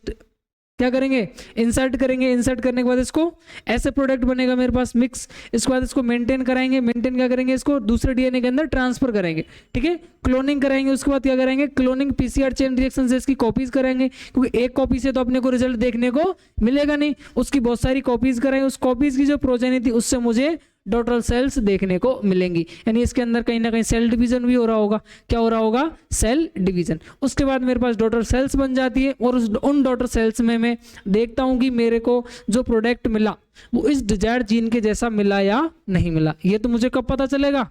क्या करेंगे, इंसर्ट करेंगे। इंसर्ट करने के बाद इसको ऐसे प्रोडक्ट बनेगा मेरे पास मिक्स। इसके बाद इसको मेंटेन कराएंगे, मेंटेन क्या करेंगे, इसको दूसरे डीएनए के अंदर ट्रांसफर करेंगे। ठीक है, क्लोनिंग कराएंगे। उसके बाद क्या करेंगे, क्लोनिंग पीसीआर चेन रिएक्शन से इसकी कॉपीज कराएंगे, क्योंकि एक कॉपी से तो अपने को रिजल्ट देखने को मिलेगा नहीं, उसकी बहुत सारी कॉपीज कराएंगे। उस कॉपीज की जो प्रोजेनी थी उससे मुझे डॉटर सेल्स देखने को मिलेंगी। यानी इसके अंदर कहीं ना कहीं सेल डिवीजन भी हो रहा होगा। क्या हो रहा होगा, सेल डिवीजन। उसके बाद मेरे पास डॉटर सेल्स बन जाती है और उन डॉटर सेल्स में मैं देखता हूं कि मेरे को जो प्रोडक्ट मिला वो इस डिजायर्ड जीन के जैसा मिला या नहीं मिला। ये तो मुझे कब पता चलेगा,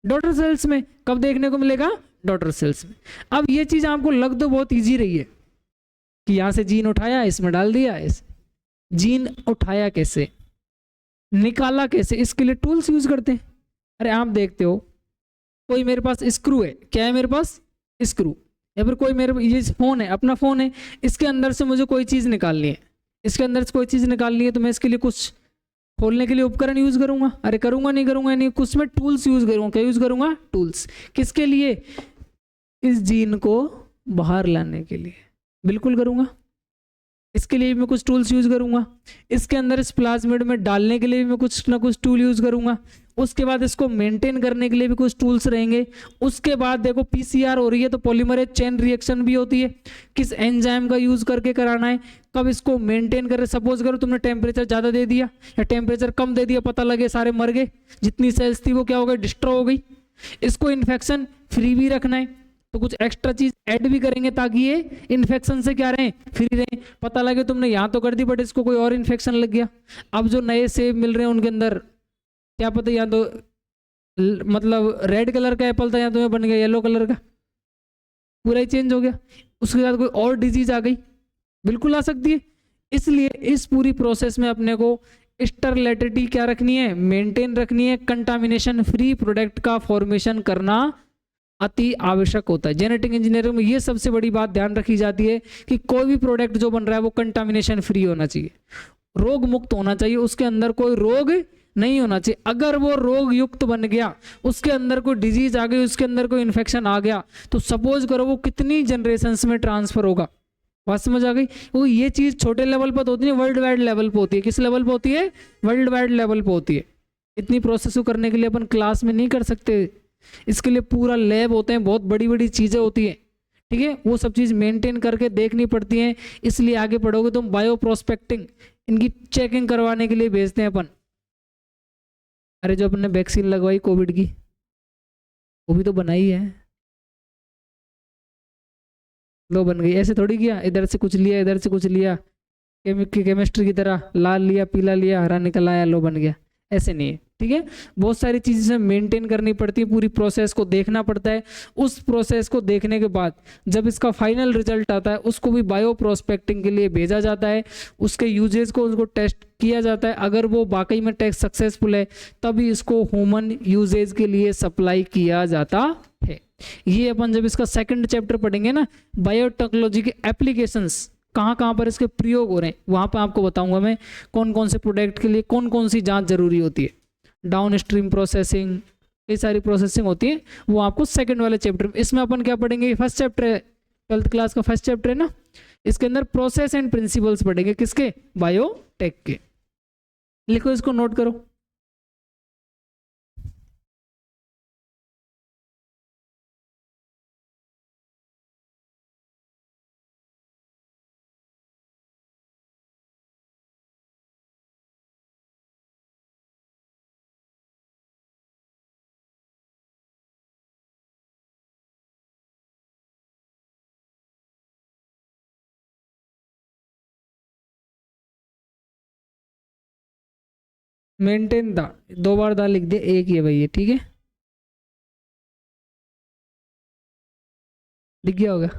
डॉटर सेल्स में। कब देखने को मिलेगा, डॉटर सेल्स में। अब ये चीज आपको लग तो बहुत ईजी रही है कि यहां से जीन उठाया, इसमें डाल दिया। जीन उठाया कैसे, निकाला कैसे, इसके लिए टूल्स यूज करते हैं। अरे आप देखते हो कोई मेरे पास स्क्रू है, क्या है मेरे पास, स्क्रू। या फिर कोई मेरे, ये फोन है, अपना फोन है, इसके अंदर से मुझे कोई चीज निकालनी है, इसके अंदर से कोई चीज निकालनी है, तो मैं इसके लिए कुछ खोलने के लिए उपकरण यूज करूंगा। अरे करूंगा नहीं करूंगा नहीं, कुछ में टूल्स यूज करूंगा। क्या यूज करूंगा, टूल्स। किसके लिए, इस जीन को बाहर लाने के लिए, बिल्कुल करूंगा। इसके लिए मैं कुछ टूल्स यूज करूंगा, इसके अंदर इस प्लाज्मिड में डालने के लिए भी मैं कुछ ना कुछ टूल यूज करूंगा, उसके बाद इसको मेंटेन करने के लिए भी कुछ टूल्स रहेंगे। उसके बाद देखो पीसीआर हो रही है तो पॉलीमरेज चेन रिएक्शन भी होती है, किस एंजाइम का यूज करके कराना है, कब इसको मेंटेन करे। सपोज करो तुमने टेम्परेचर ज्यादा दे दिया या टेम्परेचर कम दे दिया, पता लगे सारे मर गए, जितनी सेल्स थी वो क्या हो गई, डिस्ट्रॉय हो गई। इसको इन्फेक्शन फ्री भी रखना है तो कुछ एक्स्ट्रा चीज ऐड भी करेंगे ताकि ये इन्फेक्शन से क्या रहे, फ्री रहे। पता लगे तुमने यहाँ तो कर दी बट इसको कोई और इन्फेक्शन लग गया, अब जो नए सेब मिल रहे हैं उनके अंदर क्या पता यहाँ तो मतलब रेड कलर का एप्पल था, यहाँ तुम्हें बन गया येलो कलर का, पूरा ही चेंज हो गया। उसके साथ कोई और डिजीज आ गई, बिल्कुल आ सकती है। इसलिए इस पूरी प्रोसेस में अपने को स्टरलेटिटी क्या रखनी है, मेंटेन रखनी है, कंटामिनेशन फ्री प्रोडक्ट का फॉर्मेशन करना अति आवश्यक होता है। जेनेटिक इंजीनियरिंग में ये सबसे बड़ी बात ध्यान रखी जाती है कि कोई भी प्रोडक्ट जो बन रहा है वो कंटामिनेशन फ्री होना चाहिए, रोग मुक्त होना चाहिए, उसके अंदर कोई रोग नहीं होना चाहिए। अगर वो रोग युक्त बन गया, उसके अंदर कोई डिजीज आ गई, उसके अंदर कोई इन्फेक्शन आ गया, तो सपोज करो वो कितनी जनरेशंस में ट्रांसफर होगा। बात समझ आ गई। वो ये चीज छोटे लेवल पर तो होती है, वर्ल्ड वाइड लेवल पर होती है। किस लेवल पर होती है, वर्ल्ड वाइड लेवल पर होती है। इतनी प्रोसेस को करने के लिए अपन क्लास में नहीं कर सकते, इसके लिए पूरा लैब होते हैं, बहुत बड़ी बड़ी चीजें होती है, ठीक है, वो सब चीज मेंटेन करके देखनी पड़ती है। इसलिए आगे पढ़ोगे तुम बायो प्रोस्पेक्टिंग, इनकी चेकिंग करवाने के लिए भेजते हैं अपन। अरे जो अपन ने वैक्सीन लगवाई कोविड की, वो भी तो बनाई है, लो बन गई। ऐसे थोड़ी किया, इधर से कुछ लिया इधर से कुछ लिया, केमिस्ट्री की तरह लाल लिया पीला लिया हरा निकल आया लो बन गया, ऐसे नहीं है, ठीक है। बहुत सारी चीजें मेंटेन करनी पड़ती है, पूरी प्रोसेस को देखना पड़ता है। उस प्रोसेस को देखने के बाद जब इसका फाइनल रिजल्ट आता है उसको भी बायो प्रोस्पेक्टिंग के लिए भेजा जाता है, उसके यूजेस को उसको टेस्ट किया जाता है। अगर वो वाकई में टेस्ट सक्सेसफुल है तभी इसको ह्यूमन यूजेज के लिए सप्लाई किया जाता है। ये अपन जब इसका सेकंड चैप्टर पढ़ेंगे ना, बायोटेक्नोलॉजी के एप्लीकेशंस कहाँ कहाँ पर इसके प्रयोग हो रहे हैं, वहां पर आपको बताऊंगा मैं कौन कौन से प्रोडक्ट के लिए कौन कौन सी जांच जरूरी होती है। डाउन स्ट्रीम प्रोसेसिंग, कई सारी प्रोसेसिंग होती है, वो आपको सेकंड वाले चैप्टर में। इसमें अपन क्या पढ़ेंगे, फर्स्ट चैप्टर है, 12th क्लास का फर्स्ट चैप्टर है ना, इसके अंदर प्रोसेस एंड प्रिंसिपल्स पढ़ेंगे, किसके, बायोटेक के। लिखो इसको, नोट करो। मेंटेन दा, दो बार दा लिख दे, एक ही है भाई ये, ठीक है, दिख गया होगा।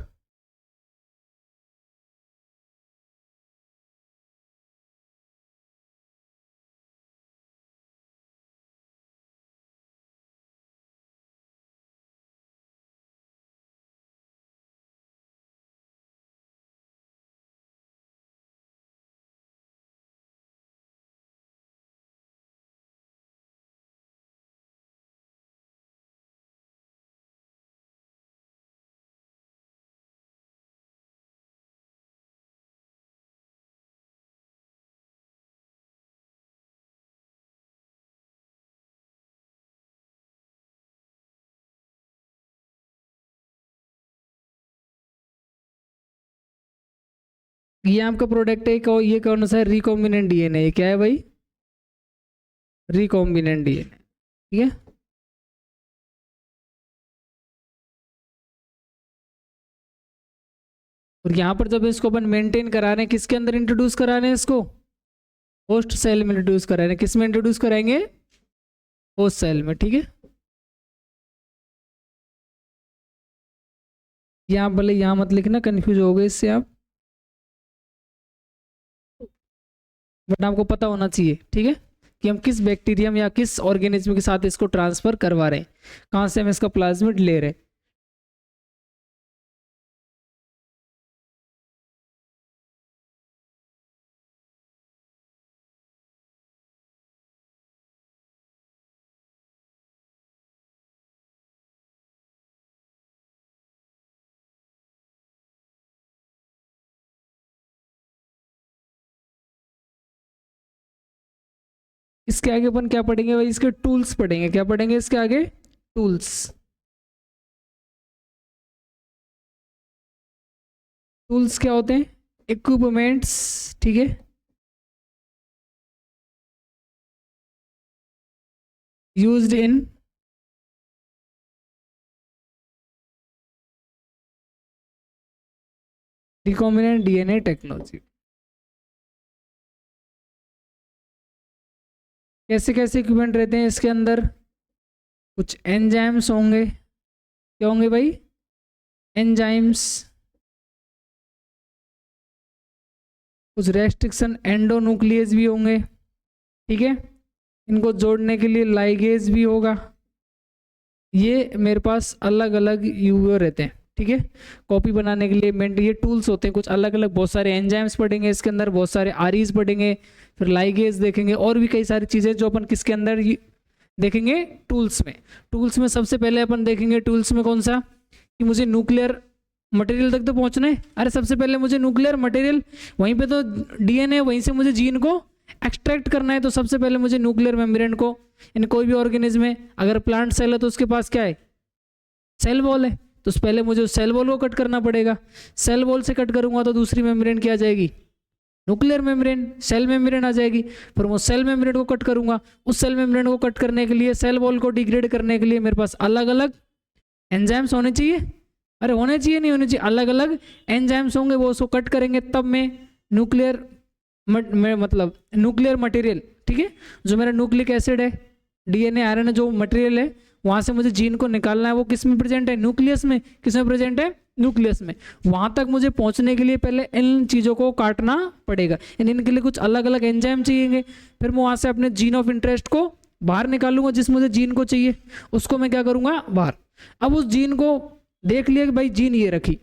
ये आपका प्रोडक्ट है, ये कौन सा है, रिकॉम्बिनेंट डीएनए, क्या है भाई, रिकॉम्बिनेंट डीएनए, ठीक है। और यहाँ पर जब इसको अपन मेंटेन करा रहे हैं, किसके अंदर इंट्रोड्यूस करा रहे हैं इसको, होस्ट सेल में इंट्रोड्यूस करा रहे हैं। किस में इंट्रोड्यूस कराएंगे, होस्ट सेल में, ठीक है। यहाँ भले यहाँ मत लिखना, कंफ्यूज हो गए इससे आप, बट आपको पता होना चाहिए, ठीक है, कि हम किस बैक्टीरियम या किस ऑर्गेनिज्म के साथ इसको ट्रांसफर करवा रहे हैं, कहाँ से हम इसका प्लाज्मिड ले रहे हैं। इसके आगे अपन क्या पढ़ेंगे भाई, इसके टूल्स पढ़ेंगे। क्या पढ़ेंगे इसके आगे? टूल्स। टूल्स क्या होते हैं? इक्विपमेंट्स, ठीक है, used in recombinant DNA technology. कैसे कैसे इक्विपमेंट रहते हैं इसके अंदर? कुछ एंजाइम्स होंगे। क्या होंगे भाई? एंजाइम्स। कुछ रेस्ट्रिक्शन एंडोन्यूक्लियस भी होंगे, ठीक है, इनको जोड़ने के लिए लाइगेज भी होगा। ये मेरे पास अलग अलग यूओ रहते हैं, ठीक है, कॉपी बनाने के लिए मेंट ये टूल्स होते हैं कुछ अलग अलग। बहुत सारे एंजाइम्स पढ़ेंगे इसके अंदर, बहुत सारे आरीज पढ़ेंगे, फिर लाइगेज देखेंगे, और भी कई सारी चीज़ें जो अपन किसके अंदर देखेंगे? टूल्स में। टूल्स में सबसे पहले अपन देखेंगे टूल्स में कौन सा, कि मुझे न्यूक्लियर मटेरियल तक तो पहुंचना है। अरे सबसे पहले मुझे न्यूक्लियर मटेरियल, वहीं पे तो डीएनए, वहीं से मुझे जीन को एक्सट्रैक्ट करना है। तो सबसे पहले मुझे न्यूक्लियर मेम्ब्रेन को, इन कोई भी ऑर्गेनिज्म है, अगर प्लांट सेल है तो उसके पास क्या है? सेल वॉल है। तो पहले मुझे सेल वॉल को कट करना पड़ेगा। सेल वॉल से कट करूंगा तो दूसरी मेम्ब्रेन क्या आ जाएगी? न्यूक्लियर मेम्ब्रेन, सेल मेम्ब्रेन आ जाएगी। फिर वो सेल मेम्ब्रेन को कट करूंगा। उस सेल मेम्ब्रेन को कट करने के लिए, सेल वॉल को डिग्रेड करने के लिए मेरे पास अलग अलग एंजाइम्स होने चाहिए। अरे होने चाहिए, नहीं होने चाहिए, अलग अलग एंजाइम्स होंगे, वो उसको कट करेंगे, तब मैं न्यूक्लियर मतलब न्यूक्लियर मटेरियल, ठीक है, जो मेरा न्यूक्लिक एसिड है, डीएनए आरएनए जो मटेरियल है, वहां से मुझे जीन को निकालना है। वो किस में प्रेजेंट है? न्यूक्लियस में। किस में प्रेजेंट है? न्यूक्लियस में। वहां तक मुझे पहुंचने के लिए पहले इन चीज़ों को काटना पड़ेगा। इनके लिए कुछ अलग अलग एंजाइम चाहिए। फिर मैं वहां से अपने जीन ऑफ इंटरेस्ट को बाहर निकालूंगा, जिस मुझे जीन को चाहिए उसको मैं क्या करूंगा? बाहर। अब उस जीन को देख लिया कि भाई जीन ये रखी,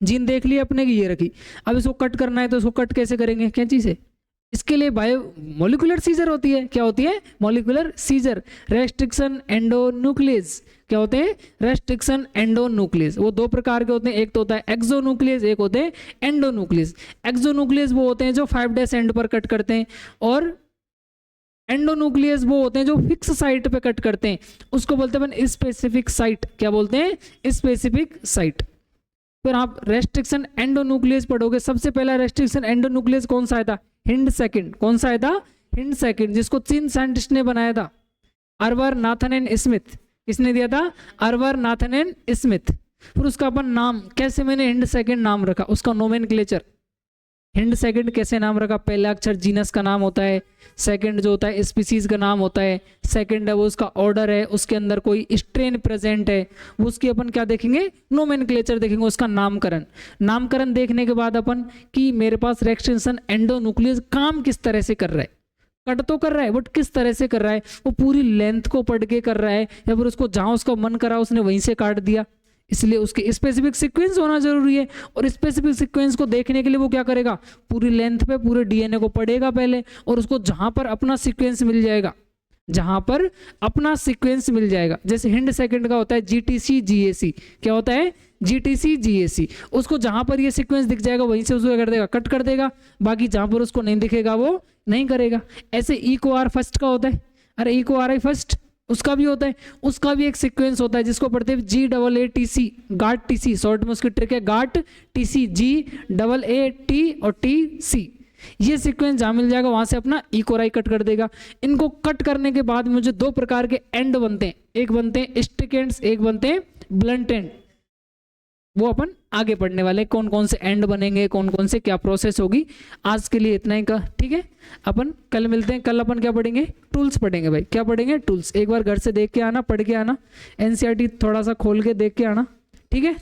जीन देख लिया अपने की ये रखी, अब इसको कट करना है तो इसको कट कैसे करेंगे? कैंची से। इसके लिए बायो मॉलिक्यूलर सीजर होती है। क्या होती है? Molecular scissor. Restriction endonuclease. क्या होते हैं? Restriction endonuclease. वो दो प्रकार के होते हैं, एक तो होता है एक्सोन्यूक्लियस, एक होते हैं एंडोन्यूक्लियस। एक्सोन्यूक्लियस वो होते हैं जो 5' एंड पर कट करते हैं, और एंडोन्यूक्लियस वो होते हैं जो फिक्स साइट पे कट करते हैं, उसको बोलते हैं स्पेसिफिक साइट। क्या बोलते हैं? Specific site. फिर आप रेस्ट्रिक्शन एंडोन्यूक्लियस पढ़ोगे। सबसे पहला रेस्ट्रिक्शन एंडोन्यूक्लियस कौन सा आया था? Hind second. कौन सा आया था? हिंड सेकंड, जिसको 3 साइंटिस्ट ने बनाया था, अर्वर, नाथन एंड स्मिथ। किसने दिया था? अर्वर, नाथन एंड स्मिथ। फिर उसका अपन नाम कैसे मैंने हिंड सेकंड नाम रखा, उसका नोमेनक्लेचर। हिंड सेकंड कैसे नाम रखा? पहला अक्षर जीनस का नाम होता है, सेकंड जो होता है स्पीसीज का नाम होता है, सेकंड है वो उसका ऑर्डर है, उसके अंदर कोई स्ट्रेन प्रेजेंट है, वो उसकी अपन क्या देखेंगे? नोमेनक्लेचर देखेंगे, उसका नामकरण। नामकरण देखने के बाद अपन कि मेरे पास रेस्ट्रिक्शन एंडोन्यूक्लियस काम किस तरह से कर रहा है, कट तो कर रहा है बट किस तरह से कर रहा है, वो पूरी लेंथ को पढ़ के कर रहा है या फिर उसको जहां उसका मन करा उसने वहीं से काट दिया। इसलिए उसके स्पेसिफिक सीक्वेंस होना जरूरी है, और स्पेसिफिक सीक्वेंस को देखने के लिए वो क्या करेगा? पूरी लेंथ पे पूरे डीएनए को पढ़ेगा पहले, और उसको जहां पर अपना सीक्वेंस मिल जाएगा, जहां पर अपना सीक्वेंस मिल जाएगा, जैसे हिंड सेकंड का होता है जीटीसी जीएसी। क्या होता है? GTC GAC. उसको जहां पर ये सीक्वेंस दिख जाएगा वहीं से उसको क्या कर देगा? कट कर देगा। बाकी जहां पर उसको नहीं दिखेगा वो नहीं करेगा। ऐसे इको आर फर्स्ट का होता है, अरे इको आर आई फर्स्ट, उसका भी होता है, उसका भी एक सीक्वेंस होता है जिसको पढ़ते हैं GAATC, गाट टीसी। शॉर्ट में उसकी ट्रिक है गाट टीसी, GAAT और TC। ये सीक्वेंस जहां मिल जाएगा वहां से अपना इकोराई कट कर देगा। इनको कट करने के बाद मुझे 2 प्रकार के एंड बनते हैं, एक बनते हैं स्टिक एंड्स, एक बनते हैं ब्लंट एंड। वो अपन आगे पढ़ने वाले, कौन कौन से एंड बनेंगे, कौन कौन से क्या प्रोसेस होगी। आज के लिए इतना ही का, ठीक है। अपन कल मिलते हैं। कल अपन क्या पढ़ेंगे? टूल्स पढ़ेंगे भाई। क्या पढ़ेंगे? टूल्स। एक बार घर से देख के आना, पढ़ के आना, NCERT थोड़ा सा खोल के देख के आना, ठीक है।